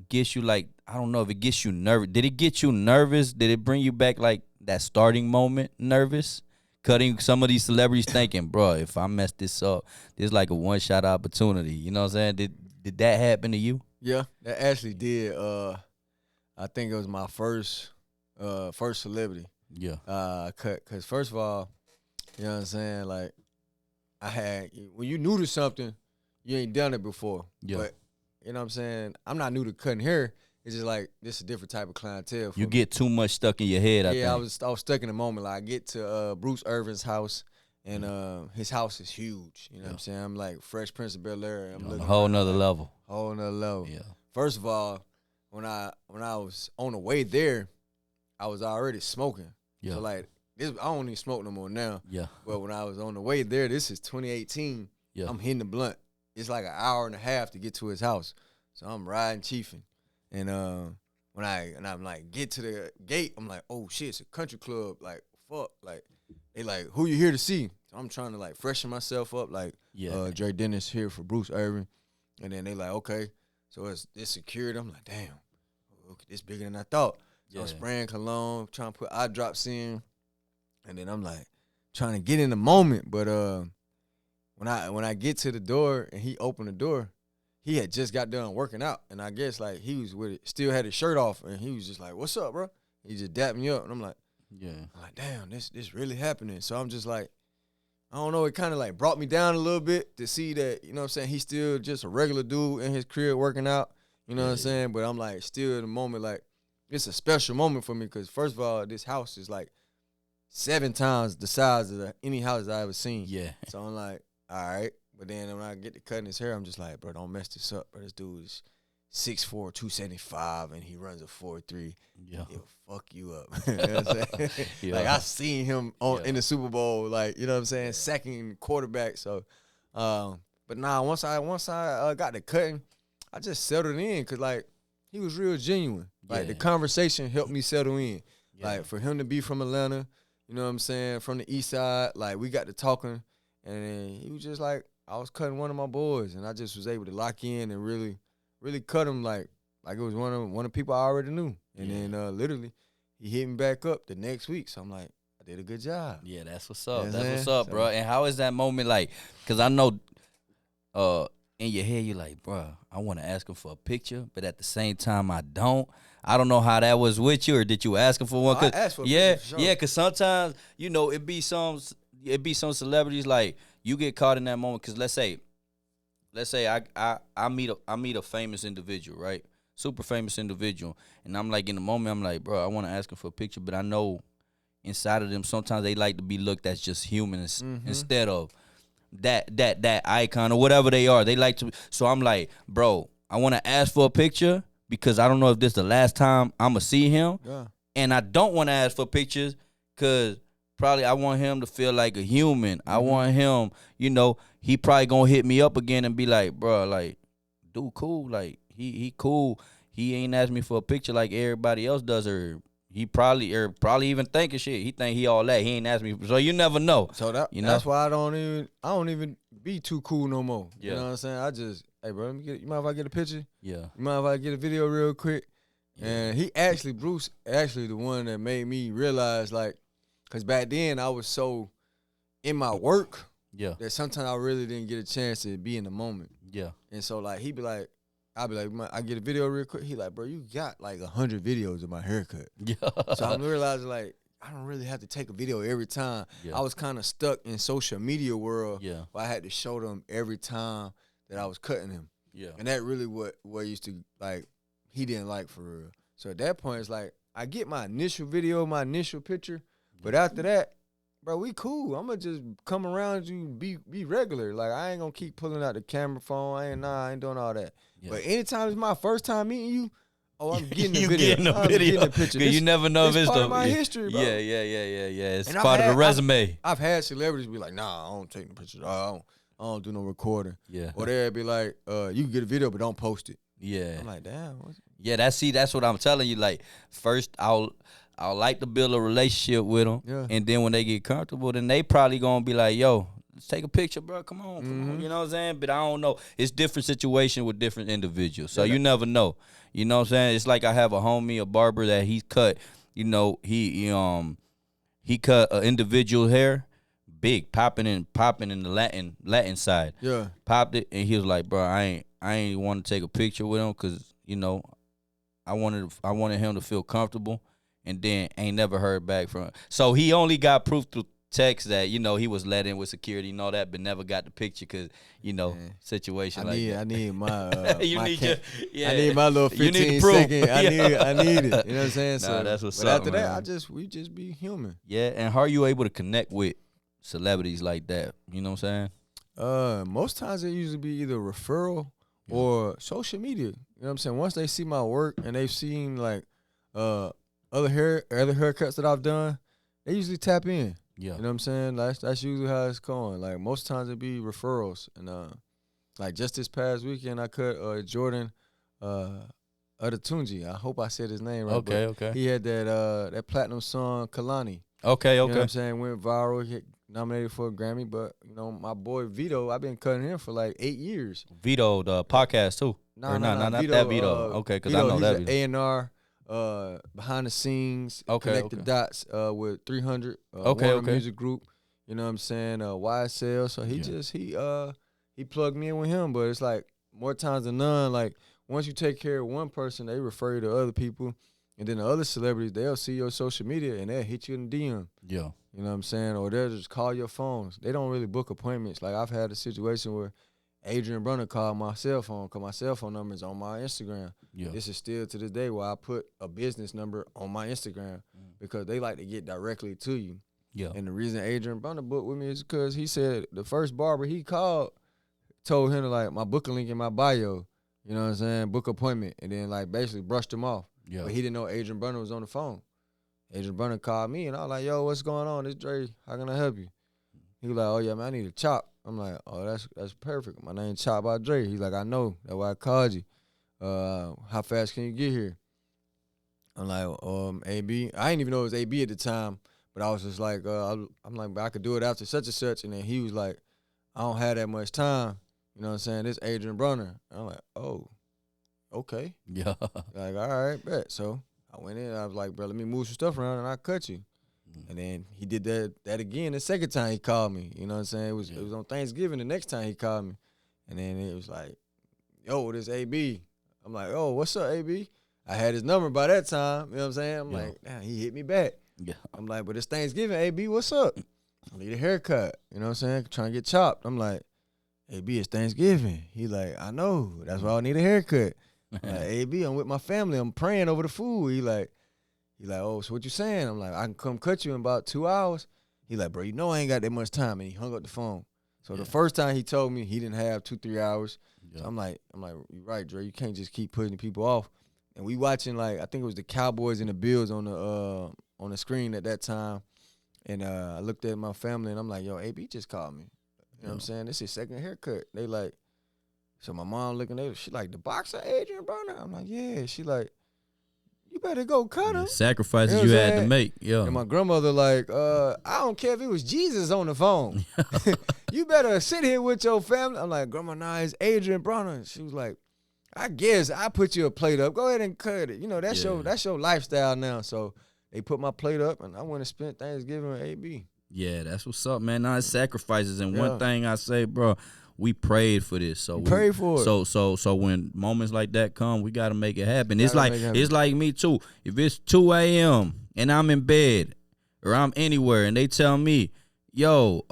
S1: gets you, like, I don't know if it gets you nervous. Did it get you nervous? Did it bring you back like that starting moment nervous? Cutting some of these celebrities thinking, bro, if I mess this up, this is like a one-shot opportunity. You know what I'm saying? Did that happen to you?
S3: Yeah, that actually did. I think it was my first celebrity. Yeah. Cut, because first of all, you know what I'm saying? Like, when you new to something, you ain't done it before. Yeah. But, you know what I'm saying? I'm not new to cutting hair. It's just like, this is a different type of clientele for me.
S1: Get too much stuck in your head, I think.
S3: I was stuck in the moment. Like, I get to Bruce Irvin's house, and his house is huge. You know what I'm saying? I'm like Fresh Prince of Bel-Air. I'm looking
S1: a whole nother level.
S3: Whole nother level. Yeah. First of all, when I was on the way there, I was already smoking. Yeah. So like this, I don't even smoke no more now. Yeah. But when I was on the way there, this is 2018. Yeah. I'm hitting the blunt. It's like an hour and a half to get to his house. So I'm riding chiefing. And when I'm like get to the gate, I'm like, oh shit, it's a country club. Like, fuck. Like, they like, who you here to see? So I'm trying to like freshen myself up. Like, Dre Dennis here for Bruce Irvin. And then they like, okay. So it's security. I'm like, damn. Okay, this bigger than I thought. So I'm spraying cologne, trying to put eye drops in, and then I'm like trying to get in the moment. But when I get to the door and he opened the door, he had just got done working out, and I guess like he was with it, still had his shirt off, and he was just like, "What's up, bro?" He just dapped me up, and I'm like, damn, this really happening. So I'm just like, I don't know, it kind of like brought me down a little bit to see that, you know what I'm saying, he's still just a regular dude in his crib working out, you know what I'm saying? But I'm like, still in the moment, like, it's a special moment for me because, first of all, this house is like 7 times the size of any house I ever seen.
S1: Yeah.
S3: So I'm like, all right. But then when I get to cutting his hair, I'm just like, bro, don't mess this up, bro. This dude is 6'4", 275, and he runs a 4.3.
S1: Yeah.
S3: He'll fuck you up. You know what I'm saying? Like, I seen him in the Super Bowl, like, you know what I'm saying, sacking quarterback. So, but nah, once I got to cutting, I just settled in because, like, he was real genuine. Like, the conversation helped me settle in. Like, for him to be from Atlanta, you know what I'm saying, from the east side, like, we got to talking, and then he was just like, I was cutting one of my boys, and I just was able to lock in and really cut him like it was one of the people I already knew. And then literally, he hit me back up the next week. So I'm like, I did a good job.
S1: Yeah, that's what's up.
S3: You know
S1: That's what's up, bro. And how is that moment like? Because I know in your head, you're like, bro, I want to ask him for a picture, but at the same time, I don't. I don't know how that was with you, or did you ask him for one?
S3: I asked for a picture, for sure.
S1: Yeah, because sometimes, you know, it be some celebrities, like, you get caught in that moment. Because let's say I meet a famous individual, right? Super famous individual. And I'm like, in the moment, I'm like, bro, I want to ask him for a picture, but I know inside of them, sometimes they like to be looked as just humans instead of that icon or whatever they are. They like to. So I'm like, bro, I want to ask for a picture because I don't know if this is the last time I'm going to see him.
S3: Yeah.
S1: And I don't want to ask for pictures because probably I want him to feel like a human. I want him, you know, he probably going to hit me up again and be like, bro, like, dude, cool. Like, he cool. He ain't asked me for a picture like everybody else does, or he probably even thinking shit. He think he all that. He ain't asked me. So you never know.
S3: So that's why I don't even be too cool no more. Yeah. You know what I'm saying? I just, hey, bro, you mind if I get a picture?
S1: Yeah.
S3: You mind if I get a video real quick? Yeah. And Bruce actually the one that made me realize, like, because back then I was so in my work that sometimes I really didn't get a chance to be in the moment. Yeah. And so, like, he'd be like, I'd be like, I get a video real quick. He like, bro, you got like 100 videos of my haircut. Yeah. So I'm realizing, like, I don't really have to take a video every time. Yeah. I was kind of stuck in social media world. Yeah. Where I had to show them every time that I was cutting him. Yeah. And that really what used to, like, he didn't like for real. So at that point, it's like, I get my initial video, my initial picture, but after that, bro, we cool. I'm gonna just come around you, be regular. Like, I ain't gonna keep pulling out the camera phone. I ain't doing all that. Yeah. But anytime it's my first time meeting you, I'm getting the video. I'm getting the picture.
S1: You never know if it's
S3: part of my history, bro.
S1: Yeah. It's part of the resume.
S3: I've had celebrities be like, nah, I don't take the pictures. I don't do no recording. Yeah. Or they'd be like, you can get a video, but don't post it. Yeah. I'm like, damn.
S1: Yeah, that's what I'm telling you. Like, first I'll like to build a relationship with them. Yeah. And then when they get comfortable, then they probably gonna be like, yo, let's take a picture, bro. Come on. You know what I'm saying? But I don't know. It's different situation with different individuals. So you never know. You know what I'm saying? It's like I have a homie, a barber that he's cut, you know, he cut an individual hair, big, popping in the Latin side. Yeah. Popped it, and he was like, bro, I ain't want to take a picture with him because, you know, I wanted him to feel comfortable. And then ain't never heard back from him. So he only got proof through text that, you know, he was let in with security and all that, but never got the picture because, you know, situation like that.
S3: I need my
S1: I
S3: need my little 15 second. I need it. You know what I'm saying?
S1: Nah, that's what's
S3: but
S1: up,
S3: after
S1: man.
S3: that, we just be human.
S1: Yeah, and how are you able to connect with celebrities like that? You know what I'm
S3: saying? Most times it usually be either referral or social media. You know what I'm saying? Once they see my work and they've seen, like, other haircuts that I've done, they usually tap in. Yeah. You know what I'm saying? That's usually how it's going. Like, most times it be referrals. And like, just this past weekend I cut Jordan Tunji. I hope I said his name right. Okay. He had that platinum song Kalani.
S1: Okay.
S3: You know what I'm saying? Went viral, hit nominated for a Grammy, but, you know, my boy Vito, I've been cutting him for like 8 years.
S1: Vito, the podcast too.
S3: Not
S1: Vito, that Vito. Okay, because I know that Vito.
S3: A&R. Behind the scenes, connect the dots with 300 Warner Music Group. You know what I'm saying? YSL. So he plugged me in with him. But it's like more times than none, like once you take care of one person, they refer you to other people. And then the other celebrities, they'll see your social media and they'll hit you in the DM.
S1: Yeah.
S3: You know what I'm saying? Or they'll just call your phones. They don't really book appointments. Like I've had a situation where Adrian Brunner called my cell phone because my cell phone number is on my Instagram.
S1: Yeah.
S3: This is still to this day where I put a business number on my Instagram because they like to get directly to you.
S1: Yeah.
S3: And the reason Adrian Brunner booked with me is because he said the first barber he called told him to like my booking link in my bio. You know what I'm saying? Book appointment. And then like basically brushed him off.
S1: Yeah.
S3: But he didn't know Adrian Brunner was on the phone. Adrian Brunner called me and I was like, yo, what's going on? This Dre, how can I help you? He was like, oh yeah, man, I need a chop. I'm like, oh, that's perfect. My name's Chop by Dre. He's like, I know. That's why I called you. How fast can you get here? I'm like, AB. I didn't even know it was AB at the time, but I was just like, I'm like, but I could do it after such and such. And then he was like, I don't have that much time. You know what I'm saying? This Adrian Brunner. And I'm like, oh, okay.
S1: Yeah.
S3: Like, all right, bet. So I went in. I was like, bro, let me move some stuff around and I'll cut you. And then he did that again the second time he called me. You know what I'm saying? It was on Thanksgiving the next time he called me. And then it was like, yo, this AB. I'm like, oh, what's up, AB? I had his number by that time. You know what I'm saying? I'm like, damn, he hit me back.
S1: Yeah.
S3: I'm like, but it's Thanksgiving, AB, what's up? I need a haircut. You know what I'm saying? Trying to get chopped. I'm like, AB, it's Thanksgiving. He like, I know. That's why I need a haircut. I'm like, AB, I'm with my family. I'm praying over the food. He like, oh, so what you saying? I'm like, I can come cut you in about 2 hours. He like, bro, you know I ain't got that much time. And he hung up the phone. So the first time he told me he didn't have 2-3 hours. Yeah. So I'm like, you're right, Dre. You can't just keep putting people off. And we watching like I think it was the Cowboys and the Bills on the screen at that time. And I looked at my family and I'm like, yo, AB just called me. You know what I'm saying? This is his second haircut. They like, so my mom looking at her, she like, the boxer Adrian Brunner? I'm like, yeah. She like, you better go cut him.
S1: Sacrifices you had to make. Yeah.
S3: And my grandmother like, I don't care if it was Jesus on the phone. You better sit here with your family. I'm like, Grandma, nah, it's Adrian Brunner. She was like, I guess I put you a plate up. Go ahead and cut it. You know, that's your lifestyle now. So they put my plate up and I went and spent Thanksgiving with AB.
S1: Yeah, that's what's up, man. Now it's sacrifices. And one thing I say, bro, we prayed for this. So we
S3: prayed for it.
S1: So when moments like that come, we gotta make it happen. It's like me too. If it's 2 a.m. and I'm in bed or I'm anywhere and they tell me, yo,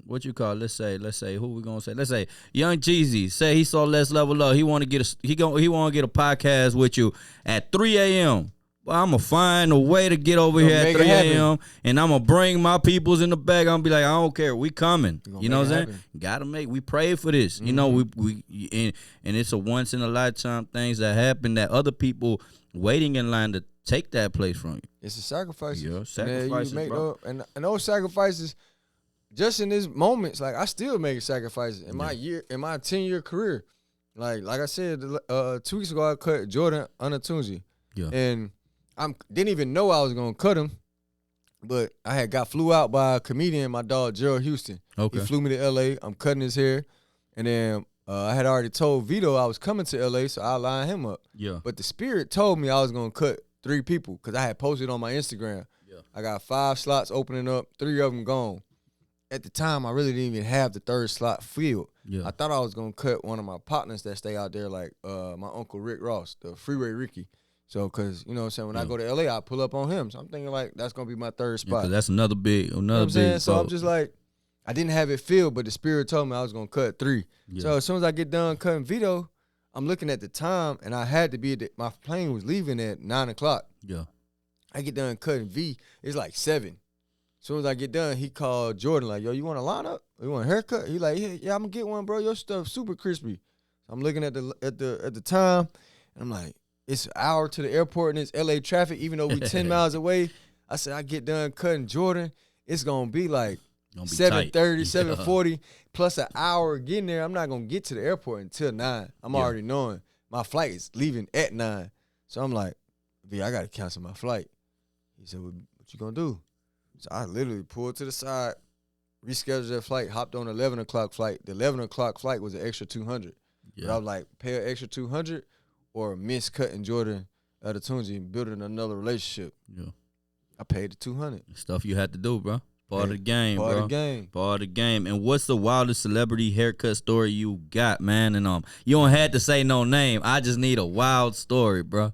S1: what you call it? Let's say who we gonna say? Let's say Young Jeezy say he saw Let's Level Up. He wanna get a podcast with you at 3 a.m. Well, I'm going to find a way to get over here at 3 a.m. and I'm going to bring my peoples in the back. I'm going to be like, I don't care. We coming. You know what I'm saying? Got to we pray for this. Mm-hmm. You know, and it's a once in a lifetime things that happen that other people waiting in line to take that place from you.
S3: It's a sacrifice.
S1: Yeah, sacrifices, bro.
S3: And those sacrifices, just in these moments, like I still make sacrifices in my 10-year career. Like I said, 2 weeks ago, I cut Jordan Anatunzi.
S1: Yeah.
S3: And didn't even know I was gonna cut him, but I got flew out by a comedian, my dog Gerald Houston.
S1: Okay.
S3: He flew me to LA. I'm cutting his hair, and then I had already told Vito I was coming to LA, so I lined him up.
S1: Yeah.
S3: But the spirit told me I was gonna cut 3 people because I had posted on my Instagram.
S1: Yeah.
S3: I got 5 slots opening up, 3 of them gone. At the time, I really didn't even have the 3rd slot filled.
S1: Yeah.
S3: I thought I was gonna cut one of my partners that stay out there, like my uncle Rick Ross, the Freeway Ricky. So, because, you know what I'm saying, when I go to L.A., I pull up on him. So, I'm thinking, like, that's going to be my 3rd spot.
S1: Yeah, that's another big,
S3: you know what I'm saying? So, I'm just like, I didn't have it filled, but the spirit told me I was going to cut 3. Yeah. So, as soon as I get done cutting Vito, I'm looking at the time, and I had to be, my plane was leaving at 9 o'clock.
S1: Yeah.
S3: I get done cutting V, it's like 7. As soon as I get done, he called Jordan, like, yo, you want a lineup? You want a haircut? He like, yeah, I'm going to get one, bro. Your stuff super crispy. So, I'm looking at the time, and I'm like, it's an hour to the airport and it's LA traffic, even though we 10 miles away. I said, I get done cutting Jordan, it's going to be like 7:30, 7:40, plus an hour getting there. I'm not going to get to the airport until 9. I'm already knowing my flight is leaving at 9. So I'm like, V, I got to cancel my flight. He said, what you going to do? So I literally pulled to the side, rescheduled that flight, hopped on the 11 o'clock flight. The 11 o'clock flight was an extra $200. Yeah. But I was like, pay an extra $200 or miss cutting Jordan Anatunzi and building another relationship.
S1: Yeah.
S3: I paid the $200.
S1: Stuff you had to do, bro. Part of the game,
S3: Part
S1: bro.
S3: of the game.
S1: Part of the game. And what's the wildest celebrity haircut story you got, man? And you don't have to say no name. I just need a wild story, bro.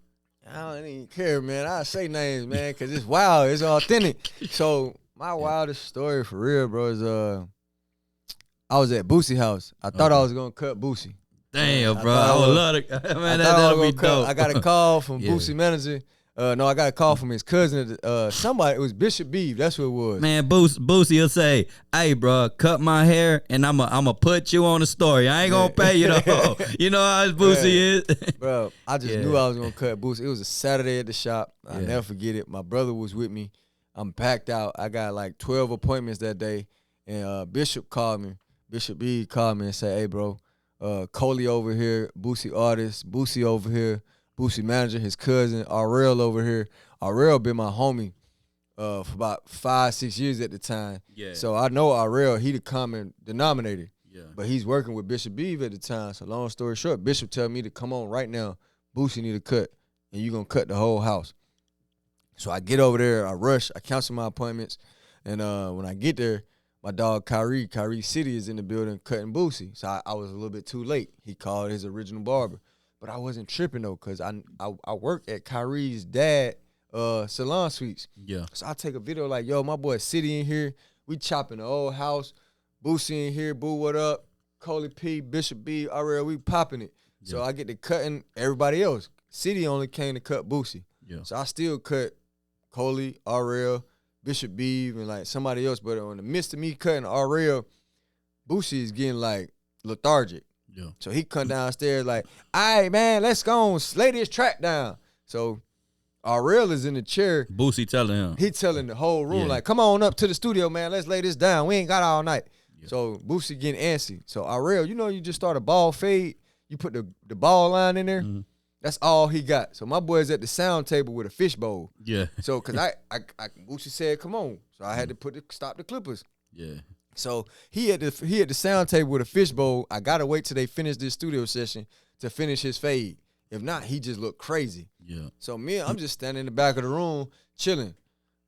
S3: I don't even care, man. I say names, man, because it's wild. It's authentic. So my wildest story for real, bro, is I was at Boosie house. I thought I was gonna cut Boosie.
S1: Damn, bro. I would love it. Man, that'll be dope.
S3: I got a call from Boosie manager. No, I got a call from his cousin. Somebody, it was Bishop Beeve. That's who it was.
S1: Man, Boosie will say, "Hey, bro, cut my hair, and I'ma put you on the story. I ain't gonna pay you though." You know how Boosie is,
S3: bro. I just knew I was gonna cut Boosie. It was a Saturday at the shop. I'll never forget it. My brother was with me. I'm packed out. I got like 12 appointments that day, and Bishop called me. Bishop Beeve called me and said, "Hey, bro, Coley over here, Boosie artist, Boosie over here." Boosie manager, his cousin, Ariel over here. Ariel been my homie for about 5-6 years at the time. Yeah. So I know Ariel, he the common denominator. Yeah. But he's working with Bishop Beeve at the time. So long story short, Bishop tell me to come on right now. Boosie need a cut, and you gonna cut the whole house. So I get over there, I rush, I cancel my appointments, and when I get there, my dog Kyrie City is in the building cutting Boosie. So I was a little bit too late. He called his original barber. But I wasn't tripping though, cause I worked at Kyrie's dad salon suites. Yeah. So I take a video like, yo, my boy City in here. We chopping the old house. Boosie in here. Boo, what up? Coley P, Bishop B, Ariel, we popping it. Yeah. So I get to cutting everybody else. City only came to cut Boosie. Yeah. So I still cut Coley, Ariel, Bishop B, and like somebody else. But in the midst of me cutting Ariel, Boosie is getting like lethargic. Yeah. So he come downstairs like, all right, man, let's go on, lay this track down. So Ariel is in the chair.
S1: Boosie telling him.
S3: He telling the whole room, like, come on up to the studio, man. Let's lay this down. We ain't got all night. Yeah. So Boosie getting antsy. So Ariel, you just start a ball fade. You put the ball line in there. Mm-hmm. That's all he got. So my boy's at the sound table with a fishbowl. Yeah. So, because I Boosie said, come on. So I had to stop the Clippers. Yeah. So he at the sound table with a fishbowl. I gotta wait till they finish this studio session to finish his fade. If not, he just look crazy. Yeah. So I'm just standing in the back of the room chilling.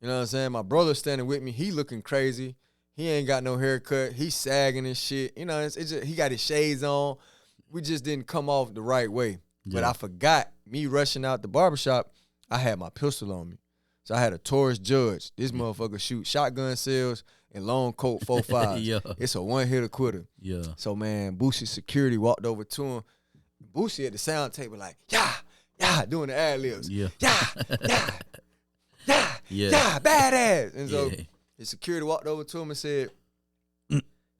S3: You know what I'm saying? My brother's standing with me. He looking crazy. He ain't got no haircut. He's sagging and shit. You know, it's just, he got his shades on. We just didn't come off the right way. Yeah. But I forgot, me rushing out the barbershop, I had my pistol on me. So I had a Taurus Judge. This motherfucker shoot shotgun shells and long coat 4.5. Yeah. It's a one-hitter quitter. Yeah. So, man, Boosie security walked over to him. Boosie at the sound table like, yeah, doing the ad-libs. Yeah. Yeah, badass. And so his security walked over to him and said,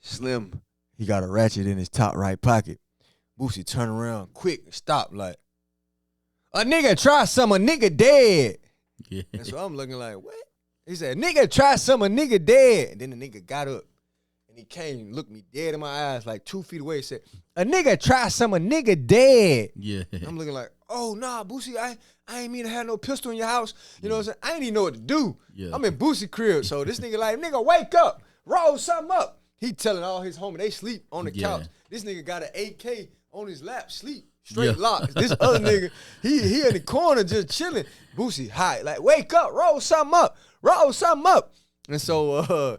S3: Slim, he got a ratchet in his top right pocket. Boosie turned around quick and stopped like, a nigga try some, a nigga dead. Yeah. And so I'm looking like, what? He said, nigga, try some, a nigga dead. And then the nigga got up and he came and looked me dead in my eyes, like 2 feet away. He said, a nigga, try some, a nigga dead. Yeah. I'm looking like, oh, nah, Boosie, I ain't mean to have no pistol in your house. You know what I'm saying? I ain't even know what to do. Yeah. I'm in Boosie crib. So this nigga like, nigga, wake up, roll something up. He telling all his homies, they sleep on the couch. This nigga got an AK on his lap, sleep. Straight locked. This other nigga, he in the corner just chilling. Boosie high, like, wake up, roll something up. And so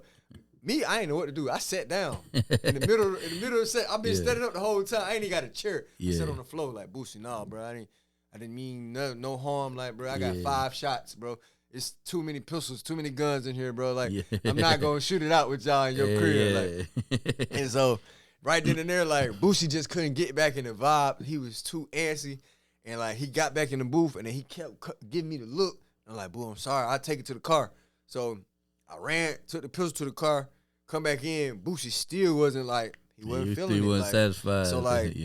S3: me, I ain't know what to do. I sat down in the middle of the set. I've been standing up the whole time. I ain't even got a chair. I sat on the floor like, Boosie, nah, bro. I didn't mean no harm. Like, bro, I got 5 shots, bro. It's too many pistols, too many guns in here, bro. Like, I'm not gonna shoot it out with y'all in your crib. Like, and so right then and there, like, Boosie just couldn't get back in the vibe. He was too antsy. And, like, he got back in the booth, and then he kept giving me the look. I'm like, boo, I'm sorry. I'll take it to the car. So I ran, took the pistol to the car, come back in. Boosie still wasn't, like, he wasn't feeling it. He wasn't
S1: satisfied.
S3: So, like,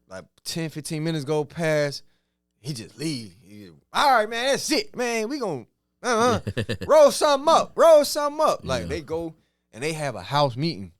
S3: like 10, 15 minutes go past. He just leave. All right, man, that's it, man. We going to roll something up. Like, they go, and they have a house meeting.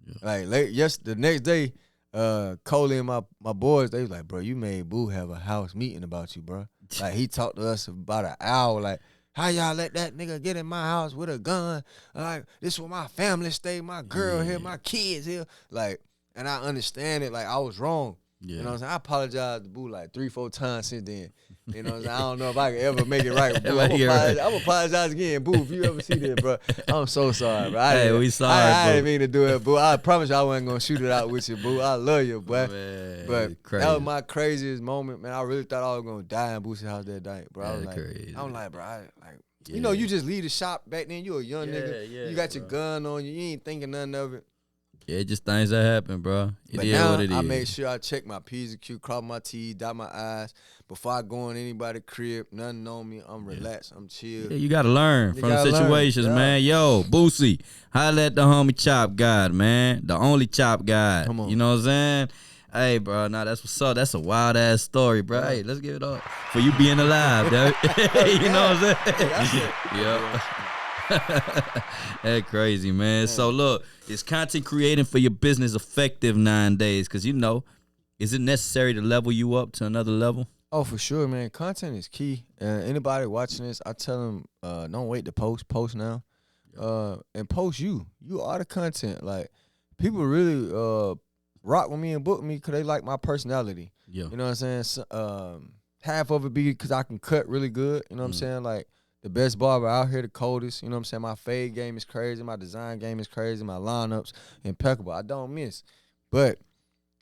S3: Yeah. Like, the next day, Coley and my boys, they was like, bro, you made Boo have a house meeting about you, bro. Like, he talked to us about an hour, like, how y'all let that nigga get in my house with a gun? Like, this is where my family stay, my girl here, my kids here. Like, and I understand it, like, I was wrong. Yeah. You know what I'm saying? I apologized to Boo like 3-4 times since then. You know what I'm saying? I don't know if I can ever make it right. Boo, I'm apologize again, Boo, if you ever see this, bro. I'm so sorry, bro.
S1: We sorry,
S3: I didn't mean to do it, Boo. I promise you I wasn't going to shoot it out with you, Boo. I love you, boy.
S1: Man,
S3: but
S1: crazy.
S3: that was my craziest moment, man. I really thought I was going to die in Boosie house that night, bro. I was like,
S1: crazy.
S3: I'm like, bro, you know, you just leave the shop back then. You a young nigga. You got your gun on you. You ain't thinking nothing of it.
S1: Yeah, just things that happen, bro.
S3: But now I make sure I check my P's and Q, cross my T's, dot my I's. Before I go in anybody's crib, nothing on me. I'm relaxed. I'm chill.
S1: Yeah, you got to learn from the situations, man. Yo, Boosie, holla at the homie Chop God, man. The only Chop God. Come on. You know what I'm saying? Hey, bro, nah, that's what's up. That's a wild-ass story, bro. Hey, let's give it up for you being alive, dude. You know what I'm saying? Yeah. That's crazy, man. So, look, is content creating for your business effective nowadays? Because, you know, is it necessary to level you up to another level?
S3: Oh, for sure, man. Content is key. Anybody watching this, I tell them, don't wait to post. Post now. And post you. You are the content. Like, people really rock with me and book me because they like my personality. Yeah. You know what I'm saying? So, half of it be because I can cut really good. You know what I'm saying? Like, the best barber out here, the coldest. You know what I'm saying? My fade game is crazy. My design game is crazy. My lineups impeccable. I don't miss. But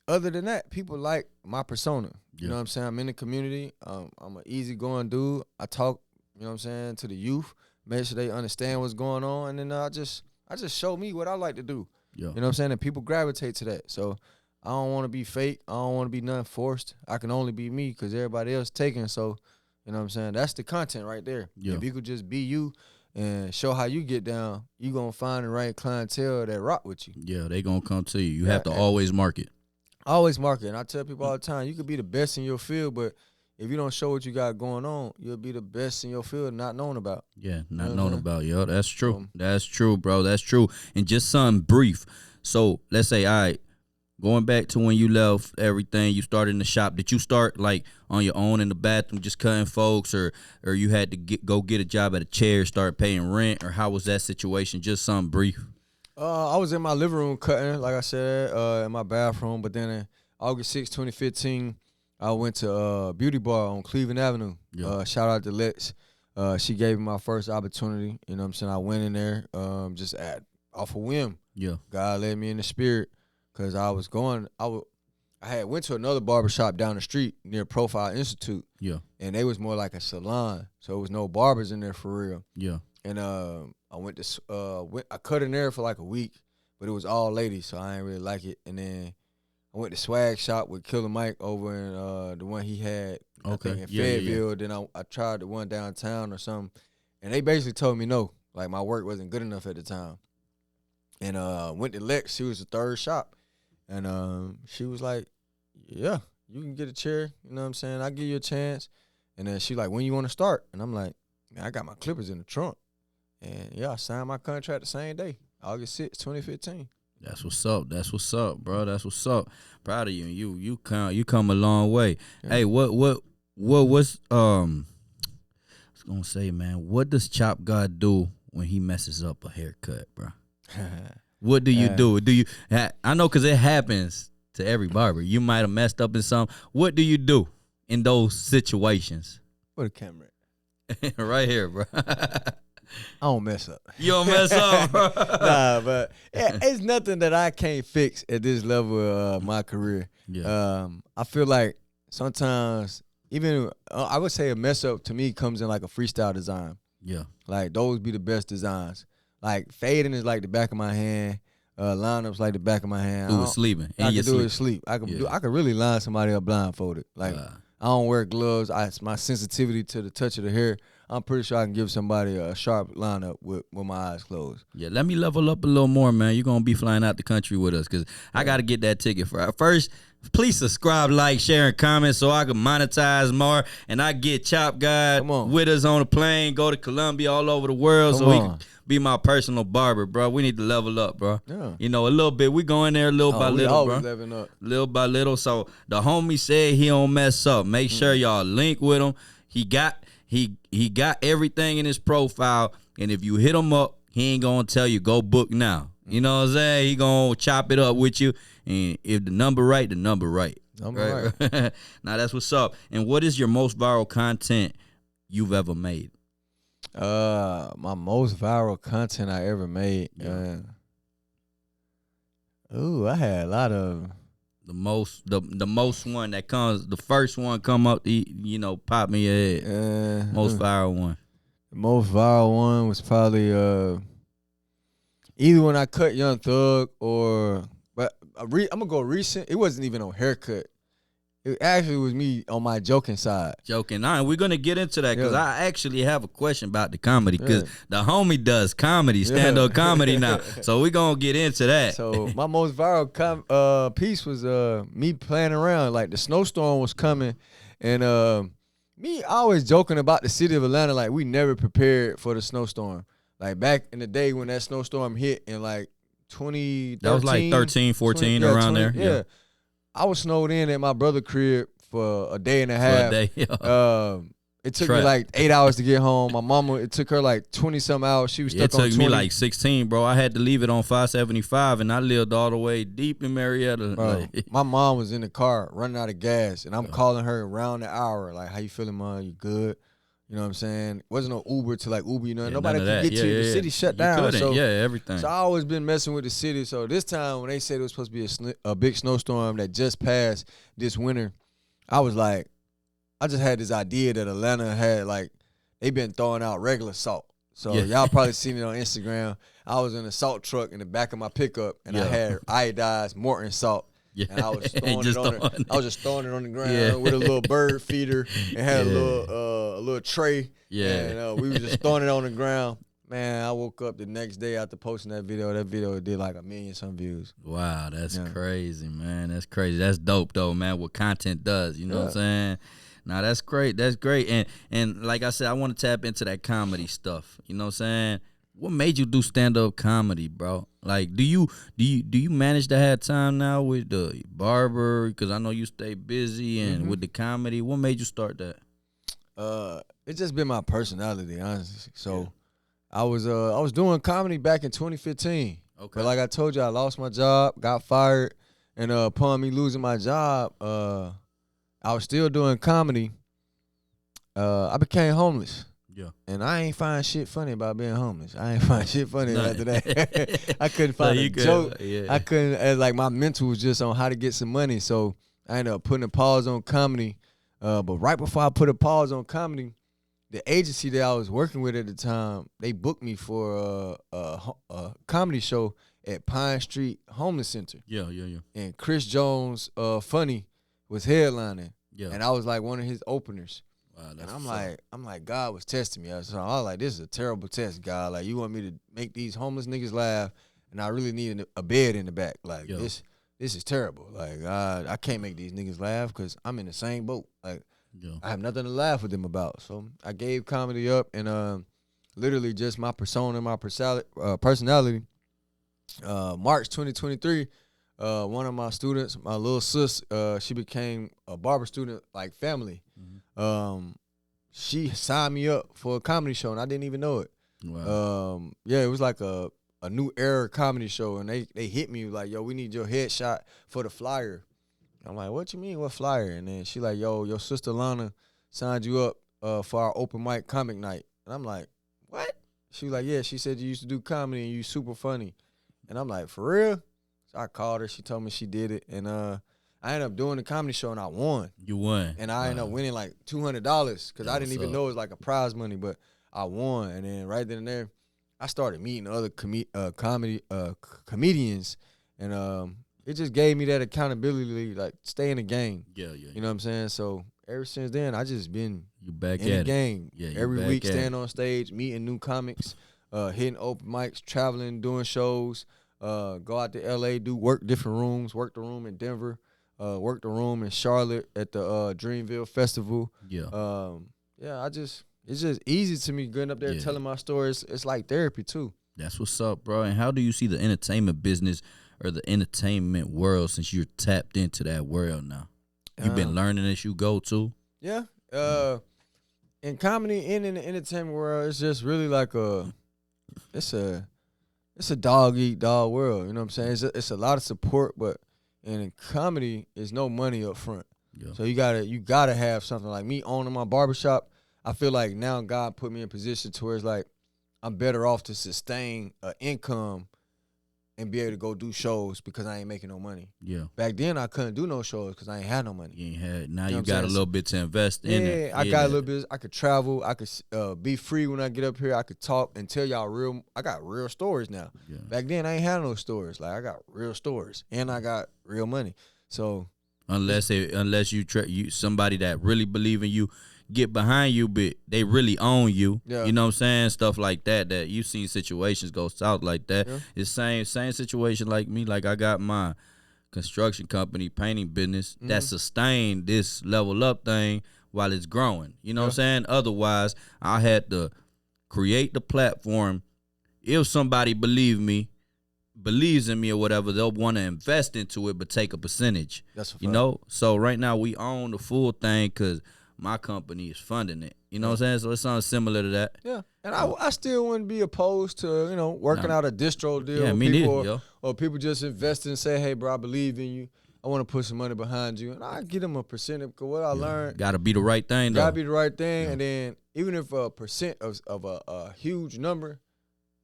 S3: other than that, people like my persona. You know what I'm saying? I'm in the community. I'm an easygoing dude. I talk, you know what I'm saying, to the youth. Make sure they understand what's going on. And then I just show me what I like to do. You know what I'm saying? And people gravitate to that. So I don't want to be fake. I don't want to be nothing forced. I can only be me because everybody else taking. So, you know what I'm saying? That's the content right there. Yeah. If you could just be you and show how you get down, you going to find the right clientele that rock with you.
S1: Yeah, they going to come to you. You have to always market.
S3: Always market. And I tell people all the time, you could be the best in your field, but if you don't show what you got going on, you'll be the best in your field not known about.
S1: Yeah, not known about. Yo, that's true. That's true, bro. That's true. And just something brief. So let's say, all right, going back to when you left everything, you started in the shop. Did you start like on your own in the bathroom, just cutting folks, or you had to go get a job at a chair, start paying rent, or how was that situation? Just something brief.
S3: I was in my living room cutting, like I said, in my bathroom. But then in August 6, 2015, I went to a beauty bar on Cleveland Avenue. Shout out to Lex. She gave me my first opportunity. You know what I'm saying? I went in there just off a whim. Yeah. God led me in the spirit. Because I had went to another barbershop down the street near Profile Institute. Yeah. And they was more like a salon. So it was no barbers in there for real. Yeah. And I went to I cut in there for like a week, but it was all ladies, so I didn't really like it. And then I went to Swag Shop with Killer Mike over in the one he had in Fayetteville. Yeah. Then I tried the one downtown or something. And they basically told me no. Like my work wasn't good enough at the time. And went to Lex. She was the third shop. And she was like, yeah, you can get a chair. You know what I'm saying? I'll give you a chance. And then she like, when you want to start? And I'm like, man, I got my clippers in the trunk. And, yeah, I signed my contract the same day, August 6, 2015.
S1: That's what's up. That's what's up, bro. That's what's up. Proud of you. You come a long way. Yeah. Hey, what's I was gonna say, man, what does Chop God do when he messes up a haircut, bro? What do you do? Do you? I know, cause it happens to every barber. You might have messed up in something. What do you do in those situations?
S3: Where the camera
S1: at? Right here, bro.
S3: I don't mess up.
S1: You don't mess up, bro.
S3: Nah, but it's nothing that I can't fix at this level of my career. Yeah. I feel like sometimes even I would say a mess up to me comes in like a freestyle design. Yeah. Like those be the best designs. Like fading is like the back of my hand. Lineups like the back of my hand.
S1: Do it sleeping.
S3: I can do it sleep. I can really line somebody up blindfolded. Like I don't wear gloves. My sensitivity to the touch of the hair, I'm pretty sure I can give somebody a sharp lineup with my eyes closed.
S1: Yeah, let me level up a little more, man. You're going to be flying out the country with us because I got to get that ticket for first. Please subscribe, like, share, and comment so I can monetize more and I get Chop God with us on a plane, go to Colombia, all over the world so he can be my personal barber, bro. We need to level up, bro. Yeah. You know, a little bit. We go in there little by little, bro.
S3: Leveling up.
S1: Little by little. So the homie said he don't mess up. Make sure y'all link with him. He got everything in his profile, and if you hit him up, he ain't gonna tell you go book now. You know what I'm saying? He gonna chop it up with you, and if the number right, the number right.
S3: I'm right.
S1: Now that's what's up. And what is your most viral content you've ever made?
S3: My most viral content I ever made. I had a lot of
S1: the most one that comes. The first one come up. Pop me your head. Most viral one.
S3: The most viral one was probably either when I cut Young Thug but I'm gonna go recent. It wasn't even on haircut. It actually was me on my joking side.
S1: Joking. All right, we're going to get into that because I actually have a question about the comedy because the homie does comedy, stand-up comedy now. So we're going to get into that.
S3: So my most viral piece was me playing around. Like the snowstorm was coming and me always joking about the city of Atlanta like we never prepared for the snowstorm. Like back in the day when that snowstorm hit in like 2013.
S1: That was like 13, 14 around 20, there.
S3: Yeah. I was snowed in at my brother's crib for a day and a half. It took me like 8 hours to get home. My mama, it took her like 20-some hours. She was stuck on 20.
S1: It took me like 16, bro. I had to leave it on 575, and I lived all the way deep in Marietta.
S3: My mom was in the car running out of gas, and I'm calling her around the hour. Like, how you feeling, Mom? You good? You know what I'm saying? Wasn't no Uber to like Uber, nobody could get you. The city shut down.
S1: So, everything.
S3: So I always been messing with the city. So this time when they said it was supposed to be a big snowstorm that just passed this winter, I was like, I just had this idea that Atlanta had like, they been throwing out regular salt. So y'all probably seen it on Instagram. I was in a salt truck in the back of my pickup and I had iodized Morton salt. Yeah. And I was just throwing it on the ground with a little bird feeder and had a little tray. Yeah. And we were just throwing it on the ground. Man, I woke up the next day after posting that video. That video did like 1 million some views.
S1: Wow, that's crazy, man. That's crazy. That's dope though, man. What content does, you know what I'm saying? Nah, that's great. That's great. And like I said, I want to tap into that comedy stuff. You know what I'm saying? What made you do stand-up comedy, bro? Like, do you manage to have time now with the Barber? Because I know you stay busy and with the comedy. What made you start that?
S3: It's just been my personality, honestly. So I was doing comedy back in 2015. Okay. But like I told you, I lost my job, got fired, and upon me losing my job, I was still doing comedy. I became homeless. Yeah. And I ain't find shit funny about being homeless. I ain't find shit funny after that. I couldn't find a joke. I couldn't, like my mental was just on how to get some money. So I ended up putting a pause on comedy. But right before I put a pause on comedy, the agency that I was working with at the time, they booked me for a comedy show at Pine Street Homeless Center. Yeah. And Chris Jones, Funny, was headlining. Yeah. And I was like one of his openers. Wow, and I'm like, God was testing me. So I was like, this is a terrible test, God. Like, you want me to make these homeless niggas laugh, and I really need a bed in the back. Like, this is terrible. Like, I can't make these niggas laugh because I'm in the same boat. Like, I have nothing to laugh with them about. So I gave comedy up, and literally just my persona, my personality. March 2023, one of my students, my little sis, she became a Barber student, like family. She signed me up for a comedy show, and I didn't even know it. Wow. It was like a new era comedy show, and they hit me like, yo, we need your headshot for the flyer. I'm like, what you mean, what flyer? And then she like, yo, your sister Lana signed you up for our open mic comic night. And I'm like, what? She was like, yeah, she said you used to do comedy and you super funny. And I'm like, for real? So I called her. She told me she did it. And I ended up doing the comedy show, and I won. You won. And I ended up winning like $200 because I didn't even know it was like a prize money, but I won. And then right then and there, I started meeting other comedians, and it just gave me that accountability, like stay in the game. Yeah. You know what I'm saying? So ever since then, I just been in the game. Yeah, every week, stand on stage, meeting new comics, hitting open mics, traveling, doing shows, go out to LA, work different rooms, work the room in Denver, work the room in Charlotte at the Dreamville Festival. Yeah. It's just easy to me getting up there telling my stories. It's like therapy too. That's what's up, bro. And how do you see the entertainment business or the entertainment world since you're tapped into that world now? You've been learning as you go too? Yeah. In comedy and in the entertainment world, it's just really like it's a dog eat dog world. You know what I'm saying? It's a lot of support, but And in comedy, there's no money up front.
S1: Yeah.
S3: So you gotta have something. Like me owning my barbershop, I feel like now God put me in a position to where it's like I'm better off to sustain an income and be able to go do shows because I ain't making no money.
S1: Yeah.
S3: Back then I couldn't do no shows because I ain't had no money.
S1: You ain't had. Now
S3: You know
S1: you
S3: what
S1: got
S3: I'm
S1: a
S3: saying?
S1: little bit to invest in it.
S3: Yeah, I got a little bit. I could travel. I could be free when I get up here. I could talk and tell y'all I got real stories now.
S1: Yeah.
S3: Back then I ain't had no stories. Like I got real stories and I got real money. So
S1: unless you somebody that really believe in you get behind you, but they really own you.
S3: Yeah.
S1: You know what I'm saying? Stuff like that you seen situations go south like that.
S3: Yeah.
S1: It's same situation like me. Like I got my construction company, painting business that sustained this level up thing while it's growing. You know what I'm saying? Otherwise, I had to create the platform. If somebody believes in me or whatever, they'll want to invest into it but take a percentage.
S3: That's a fact.
S1: You know? So right now we own the full thing because my company is funding it. You know what I'm saying? So it sounds similar to that.
S3: Yeah. And I still wouldn't be opposed to, working out a distro deal
S1: Yeah,
S3: with
S1: me
S3: people
S1: neither,
S3: or people just invest and say, hey, bro, I believe in you. I want to put some money behind you. And I get them a percentage because what I learned.
S1: Got to be the right thing, though.
S3: Got to be the right thing. And then even if a percent of a huge number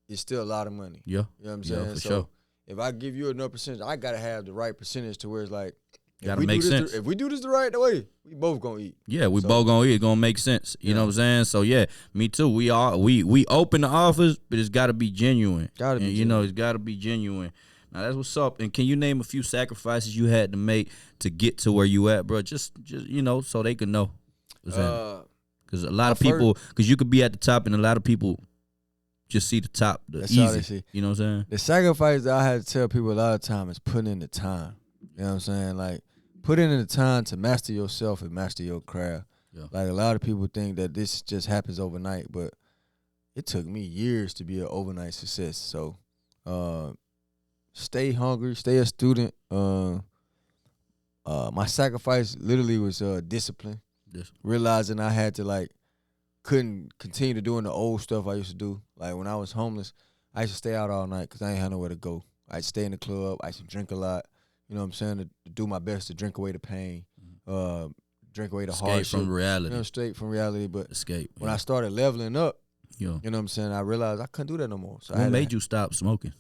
S3: is still a lot of money.
S1: Yeah.
S3: You know what I'm saying?
S1: Yeah, for
S3: so
S1: sure.
S3: if I give you enough percentage, I got to have the right percentage to where it's like,
S1: Gotta make sense.
S3: If we do this the right way, we both gonna eat.
S1: Yeah, we both gonna eat. It's gonna make sense. You know what I'm saying? So yeah, me too. We open the offers, but it's gotta be genuine.
S3: Gotta be
S1: and,
S3: genuine.
S1: it's gotta be genuine. Now that's what's up. And can you name a few sacrifices you had to make to get to where you at, bro? Just so they can know. Because a lot of people, because you could be at the top, and a lot of people just see the top,
S3: That's
S1: easy.
S3: all they see.
S1: You know what I'm saying?
S3: The sacrifice that I had to tell people a lot of time is putting in the time. You know what I'm saying? Like, put in the time to master yourself and master your craft.
S1: Yeah.
S3: Like, a lot of people think that this just happens overnight, but it took me years to be an overnight success. So, stay hungry, stay a student. My sacrifice literally was discipline. Realizing I had to, couldn't continue to doing the old stuff I used to do. Like, when I was homeless, I used to stay out all night because I ain't had nowhere to go. I used to stay in the club. I used to drink a lot. You know what I'm saying? To do my best to drink away the pain, drink away the hardship.
S1: Escape from reality.
S3: Straight from reality. But
S1: escape.
S3: When I started leveling up,
S1: you know
S3: what I'm saying, I realized I couldn't do that no more. So
S1: what made you stop smoking?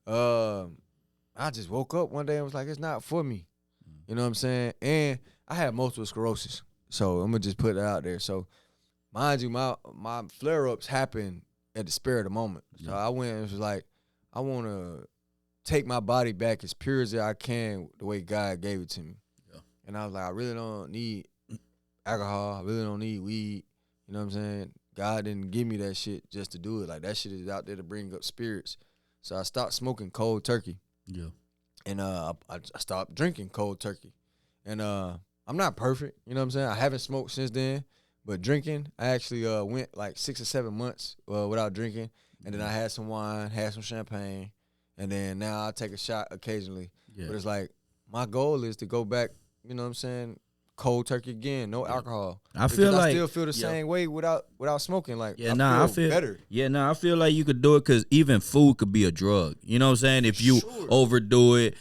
S3: I just woke up one day and was like, it's not for me. You know what I'm saying? And I had multiple sclerosis. So I'm going to just put it out there. So mind you, my flare-ups happened at the spur of the moment. So I went and was like, I want to take my body back as pure as I can the way God gave it to me. Yeah. And I was like, I really don't need alcohol. I really don't need weed. You know what I'm saying? God didn't give me that shit just to do it. Like, that shit is out there to bring up spirits. So I stopped smoking cold turkey. Yeah. And I stopped drinking cold turkey. And I'm not perfect. You know what I'm saying? I haven't smoked since then. But drinking, I actually went like 6 or 7 months without drinking. And then I had some wine, had some champagne. And then now I take a shot occasionally. Yeah. But it's like, my goal is to go back, you know what I'm saying, cold turkey again, no alcohol.
S1: I still
S3: feel the same way without smoking. Like,
S1: I feel better. Yeah, I feel like you could do it because even food could be a drug. You know what I'm saying? If you overdo it,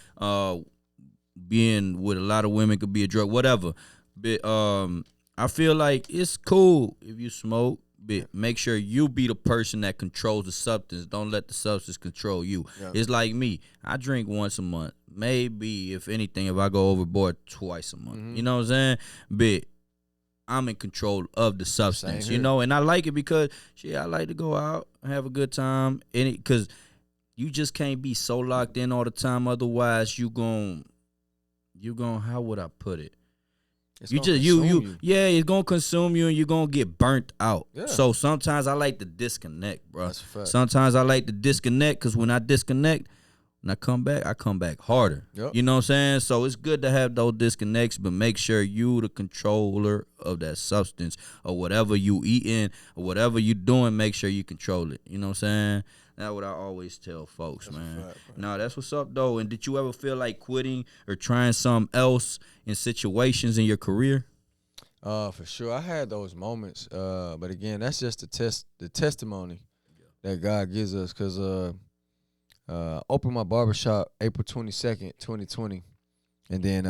S1: being with a lot of women could be a drug, whatever. But I feel like it's cool if you smoke. But make sure you be the person that controls the substance. Don't let the substance control you. Yeah. It's like me. I drink once a month. Maybe, if anything, if I go overboard, twice a month. Mm-hmm. You know what I'm saying? But I'm in control of the substance, and I like it because, I like to go out and have a good time. Because you just can't be so locked in all the time. Otherwise, you gon' how would I put it? It's gonna consume you and you're gonna get burnt out. Yeah. So sometimes I like to disconnect, bro.
S3: That's a fact.
S1: Sometimes I like to disconnect because when I disconnect, when I come back harder. Yep. You know what I'm saying? So it's good to have those disconnects, but make sure you the controller of that substance or whatever you eating or whatever you doing, make sure you control it. You know what I'm saying? That's what I always tell folks, man. No, that's what's up, though. And did you ever feel like quitting or trying something else in situations in your career?
S3: For sure. I had those moments. But again, that's just the testimony that God gives us. Because opened my barbershop April 22nd, 2020. And then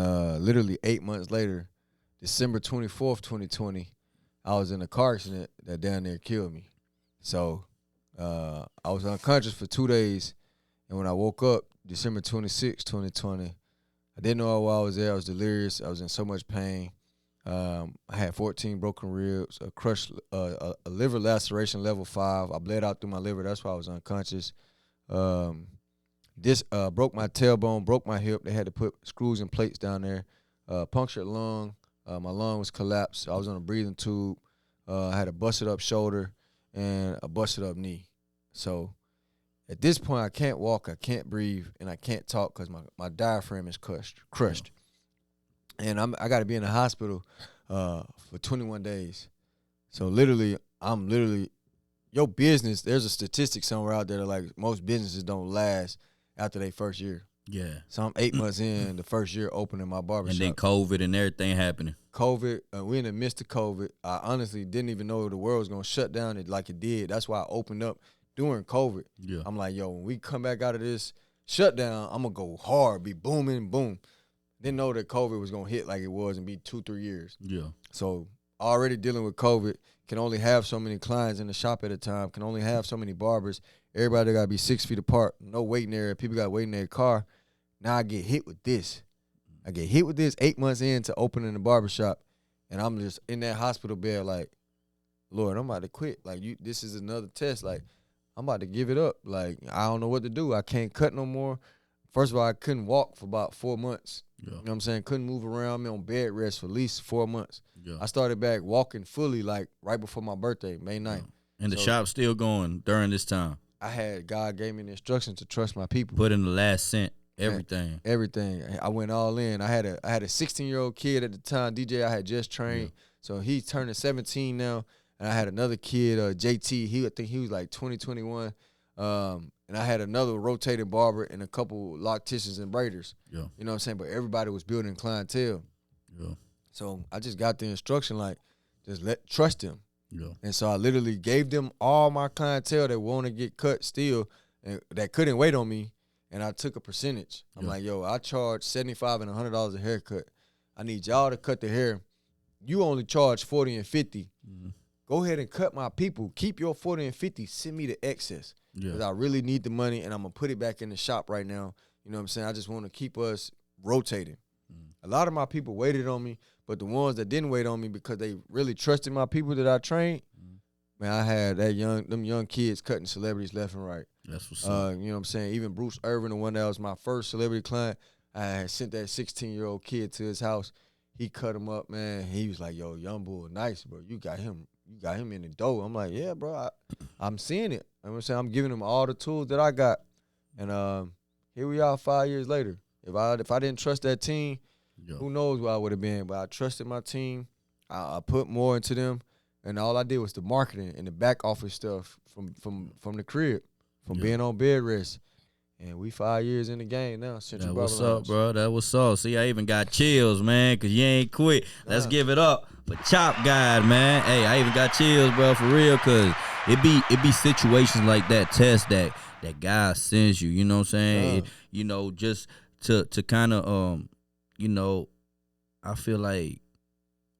S3: literally 8 months later, December 24th, 2020, I was in a car accident that down there killed me. So I was unconscious for 2 days. And when I woke up, December 26th, 2020, I didn't know why I was there. I was delirious. I was in so much pain. I had 14 broken ribs, a crushed, a liver laceration level 5. I bled out through my liver. That's why I was unconscious. This broke my tailbone, broke my hip. They had to put screws and plates down there. Punctured lung. My lung was collapsed. I was on a breathing tube. I had a busted up shoulder and a busted up knee. So at this point, I can't walk, I can't breathe, and I can't talk because my diaphragm is crushed. And I got to be in the hospital for 21 days. So literally, your business, there's a statistic somewhere out there that like most businesses don't last after their first year.
S1: Yeah.
S3: So I'm 8 months in the first year opening my barbershop.
S1: And then COVID and everything happening.
S3: COVID, we in the midst of COVID. I honestly didn't even know the world was going to shut down like it did. That's why I opened up during COVID.
S1: Yeah.
S3: I'm like, yo, when we come back out of this shutdown, I'm going to go hard, be booming, boom. Didn't know that COVID was going to hit like it was and be 2-3 years.
S1: Yeah.
S3: So already dealing with COVID, can only have so many clients in the shop at a time, can only have so many barbers. Everybody got to be 6 feet apart, no waiting area. People got to wait in their car. Now I get hit with this. I get hit with this 8 months into opening the barbershop, and I'm just in that hospital bed like, Lord, I'm about to quit. Like, this is another test. Like, I'm about to give it up. Like, I don't know what to do. I can't cut no more. First of all, I couldn't walk for about 4 months.
S1: Yeah.
S3: You know what I'm saying? Couldn't move around. I'm on bed rest for at least 4 months.
S1: Yeah.
S3: I started back walking fully like right before my birthday, May 9th.
S1: Yeah. And the shop's still going during this time.
S3: God gave me the instructions to trust my people.
S1: Put in the last cent, everything.
S3: Man, everything. I went all in. I had a 16-year-old kid at the time, DJ I had just trained. Yeah. So he's turning 17 now. And I had another kid, JT. I think he was like 21. And I had another rotating barber and a couple locticians and braiders.
S1: Yeah.
S3: You know what I'm saying? But everybody was building clientele.
S1: Yeah.
S3: So I just got the instruction like, just trust him.
S1: Yeah. And
S3: so I literally gave them all my clientele that want to get cut still and that couldn't wait on me. And I took a percentage. I'm like, yo, I charge $75 and $100 a haircut. I need y'all to cut the hair. You only charge $40 and $50. Mm-hmm. Go ahead and cut my people. Keep your $40 and $50. Send me the excess. Because I really need the money, and I'm going to put it back in the shop right now. You know what I'm saying? I just want to keep us rotating. A lot of my people waited on me, but the ones that didn't wait on me because they really trusted my people that I trained, man, I had them young kids cutting celebrities left and right.
S1: That's what's up.
S3: You know what I'm saying? Even Bruce Irvin, the one that was my first celebrity client, I had sent that 16-year-old kid to his house. He cut him up, man. He was like, yo, young bull, nice, bro. You got him in the dough. I'm like, yeah, bro, I'm seeing it. You know what I'm saying? I'm giving him all the tools that I got. And here we are 5 years later. If I didn't trust that team, who knows where I would have been. But I trusted my team. I put more into them. And all I did was the marketing and the back office stuff from the crib, from being on bed rest. And we 5 years in the game now.
S1: That what's up, bro. That what's up. See, I even got chills, man, because you ain't quit. Let's give it up for Chop God, man. Hey, I even got chills, bro, for real, because it be situations like that, test that God sends you, you know what I'm saying? You know, just to kind of, you know, I feel like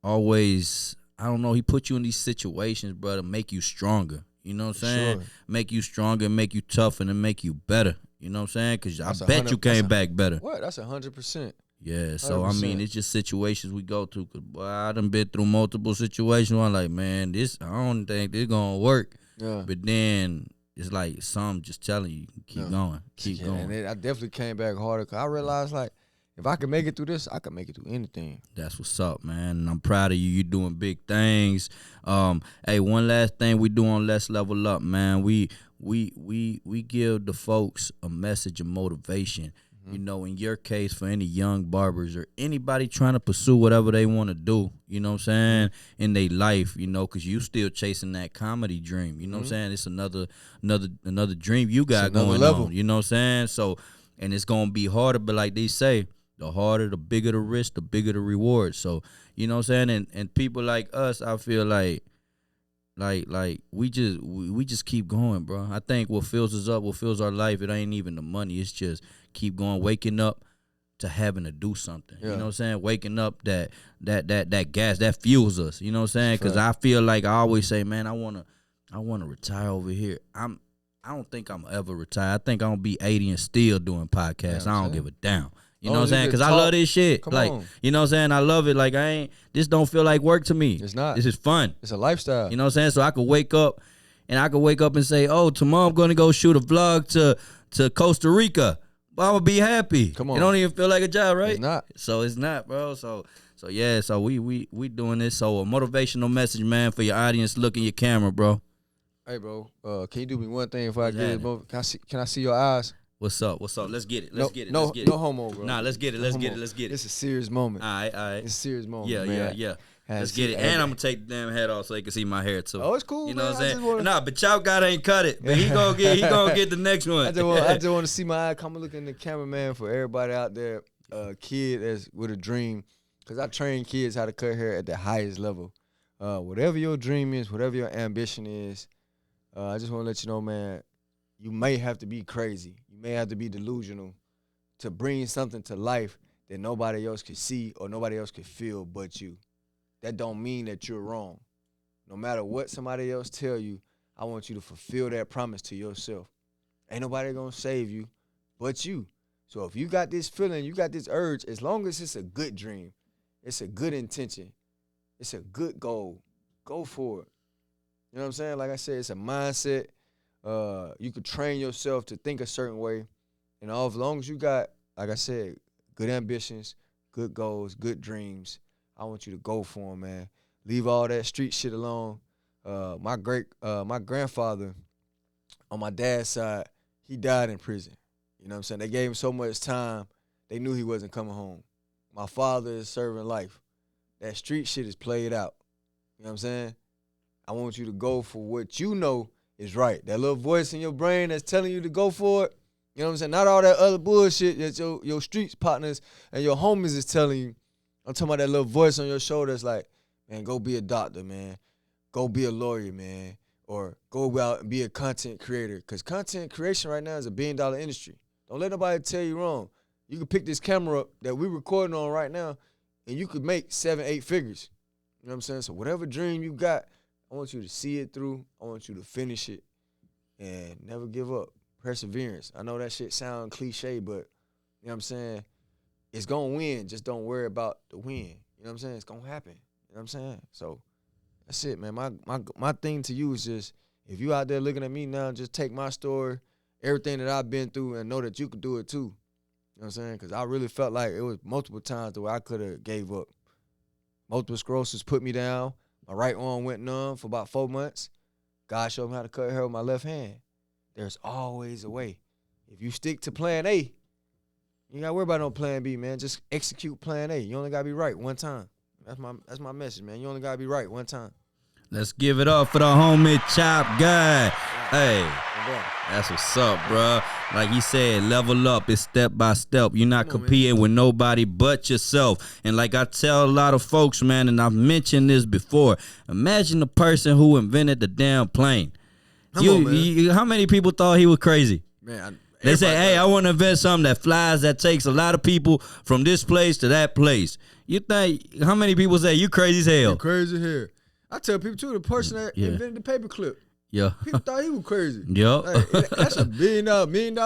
S1: always, I don't know, he put you in these situations, bro, to make you stronger. You know what I'm saying? Sure. Make you stronger, make you tougher, and make you better. You know what I'm saying? Because I bet you came back better.
S3: What? That's 100%.
S1: Yeah, so 100%. I mean, it's just situations we go through. Cause boy, I done been through multiple situations where I'm like, man, I don't think this gonna work. Yeah. But then it's like some just telling you, keep going, keep going.
S3: And I definitely came back harder because I realized like, if I can make it through this, I can make it through anything.
S1: That's what's up, man. And I'm proud of you. You're doing big things. Hey, one last thing we do on Let's Level Up, man. We give the folks a message of motivation. You know, in your case, for any young barbers or anybody trying to pursue whatever they want to do, you know what I'm saying, in their life, you know, because you still chasing that comedy dream. You know what I'm saying? It's another dream you got going level. On. You know what I'm saying? So, and it's going to be harder, but like they say, the harder, the bigger the risk, the bigger the reward. So, you know what I'm saying? And people like us, I feel like we just keep going, bro. I think what fills us up, what fills our life, it ain't even the money. It's just keep going, waking up, to having to do something. You know what I'm saying? Waking up that gas that fuels us. You know what I'm saying? Because I feel like I always say, man, I wanna retire over here. I don't think I'm ever retire. I think I'm gonna be 80 and still doing podcasts. I don't give a damn. You know what I'm saying? Because I love this shit. Like, you know what I'm saying? I love it. Like, this don't feel like work to me.
S3: It's not.
S1: This is fun.
S3: It's a lifestyle.
S1: You know what I'm saying? So I could wake up and say, oh, tomorrow I'm going to go shoot a vlog to Costa Rica. But I'm going to be happy. Come on. It don't even feel like a job, right?
S3: It's not.
S1: So it's not, bro. So yeah, so we doing this. So a motivational message, man, for your audience. Look in your camera, bro.
S3: Hey, bro, can you do me one thing before I get it? Can I see your eyes?
S1: What's up? Let's get it.
S3: No homo, bro.
S1: Nah, let's get it. Let's get it.
S3: It's a serious moment.
S1: All right.
S3: It's a serious moment,
S1: yeah,
S3: man.
S1: Yeah. Let's get it. And I'm going to take the damn hat off so you can see my hair, too.
S3: Oh, it's cool,
S1: you know
S3: man.
S1: what I'm saying? Nah, but Chop God ain't cut it. But he gonna get the next one.
S3: I just want to see my eye. Come look in the cameraman for everybody out there, kid that's with a dream. Because I train kids how to cut hair at the highest level. Whatever your dream is, whatever your ambition is, I just want to let you know, man, you may have to be crazy. You may have to be delusional to bring something to life that nobody else could see or nobody else could feel but you. That don't mean that you're wrong. No matter what somebody else tell you, I want you to fulfill that promise to yourself. Ain't nobody gonna save you but you. So if you got this feeling, you got this urge, as long as it's a good dream, it's a good intention, it's a good goal, go for it. You know what I'm saying? Like I said, it's a mindset. You could train yourself to think a certain way. And as long as you got, like I said, good ambitions, good goals, good dreams, I want you to go for them, man. Leave all that street shit alone. My grandfather on my dad's side, he died in prison. You know what I'm saying? They gave him so much time, they knew he wasn't coming home. My father is serving life. That street shit is played out. You know what I'm saying? I want you to go for what you know is right. That little voice in your brain that's telling you to go for it. You know what I'm saying? Not all that other bullshit that your street partners and your homies is telling you. I'm talking about that little voice on your shoulder that's like, man, go be a doctor, man. Go be a lawyer, man. Or go out and be a content creator. Because content creation right now is $1 billion industry. Don't let nobody tell you wrong. You can pick this camera up that we're recording on right now, and you could make 7-8 figures. You know what I'm saying? So whatever dream you got, I want you to see it through. I want you to finish it and never give up. Perseverance. I know that shit sound cliche, but you know what I'm saying? It's going to win. Just don't worry about the win. You know what I'm saying? It's going to happen. You know what I'm saying? So that's it, man. My thing to you is just, if you out there looking at me now, just take my story, everything that I've been through, and know that you could do it too. You know what I'm saying? Because I really felt like it was multiple times where I could have gave up. Multiple sclerosis put me down. My right arm went numb for about 4 months. God showed me how to cut hair with my left hand. There's always a way. If you stick to plan A, you ain't got to worry about no plan B, man. Just execute plan A. You only got to be right one time. That's my message, man. You only got to be right one time.
S1: Let's give it up for the homie Chop Guy. Hey, that's what's up, bro. Like he said, level up. It's step by step. You're not competing with nobody but yourself. And like I tell a lot of folks, man, and I've mentioned this before, imagine the person who invented the damn plane. How many people thought he was crazy?
S3: Man,
S1: they say, hey, I want to invent something that flies, that takes a lot of people from this place to that place. You think, how many people say, you crazy as hell?
S3: You crazy here. I tell people, too, the person that invented the paperclip.
S1: Yeah.
S3: People thought he was crazy.
S1: Yeah.
S3: Like, that's a $1 million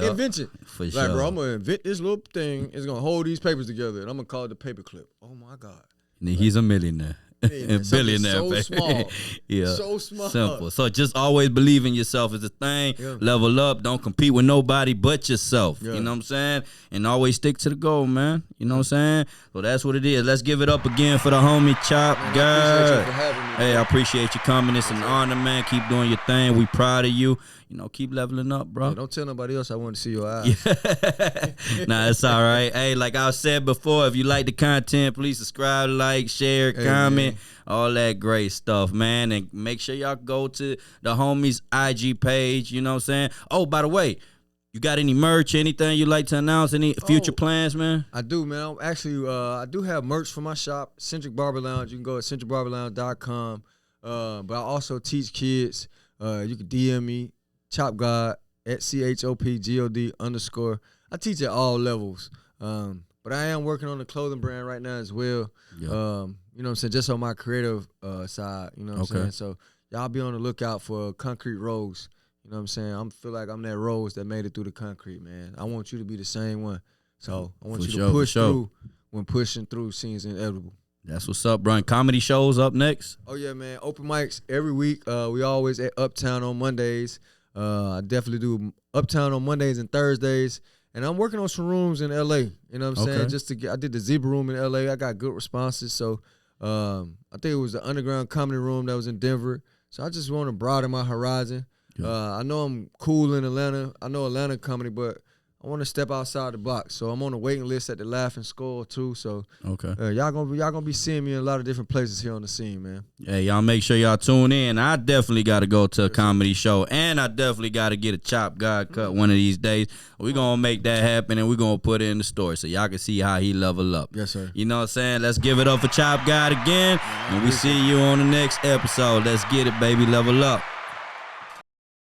S3: invention.
S1: For sure.
S3: Like, bro, I'm going to invent this little thing. It's going to hold these papers together, and I'm going to call it the paperclip. Oh, my God.
S1: He's a millionaire. And billionaire,
S3: so
S1: baby.
S3: small.
S1: Yeah.
S3: So small.
S1: Simple. So just always believe in yourself is the thing. Yeah. Level up. Don't compete with nobody but yourself. Yeah. You know what I'm saying? And always stick to the goal, man. You know what I'm saying? So that's what it is. Let's give it up again for the homie Chop Guy. Hey, I appreciate you coming. It's an honor, man. Keep doing your thing. We proud of you. You know, keep leveling up, bro.
S3: Yeah, don't tell nobody else I want to see your eyes.
S1: Nah, it's all right. Hey, like I said before, if you like the content, please subscribe, like, share, comment, all that great stuff, man. And make sure y'all go to the homie's IG page, you know what I'm saying? Oh, by the way, you got any merch, anything you like to announce, any future plans, man?
S3: I do, man. Actually, I do have merch for my shop, Centric Barber Lounge. You can go at centricbarberlounge.com. But I also teach kids. You can DM me. Chop God at CHOPGOD_. I teach at all levels. But I am working on the clothing brand right now as well. You know what I'm saying? Just on my creative side, you know what I'm saying? So y'all be on the lookout for Concrete Rose. You know what I'm saying? I feel like I'm that rose that made it through the concrete, man. I want you to be the same one. So I want you to push through when pushing through seems inevitable.
S1: That's what's up, bro. Comedy shows up next?
S3: Oh, yeah, man. Open mics every week. We always at Uptown on Mondays. I definitely do Uptown on Mondays and Thursdays. And I'm working on some rooms in L.A., you know what I'm saying? I did the Zebra Room in L.A. I got good responses. So I think it was the Underground Comedy Room that was in Denver. So I just want to broaden my horizon. I know I'm cool in Atlanta. I know Atlanta comedy, but I want to step outside the box. So I'm on the waiting list at the Laughing Skull too. So y'all gonna be seeing me in a lot of different places here on the scene, man.
S1: Hey, y'all make sure y'all tune in. I definitely got to go to a comedy show, and I definitely got to get a Chop God cut one of these days. We're going to make that happen, and we're going to put it in the story so y'all can see how he level up.
S3: Yes, sir.
S1: You know what I'm saying? Let's give it up for Chop God again, and we see you on the next episode. Let's get it, baby. Level up.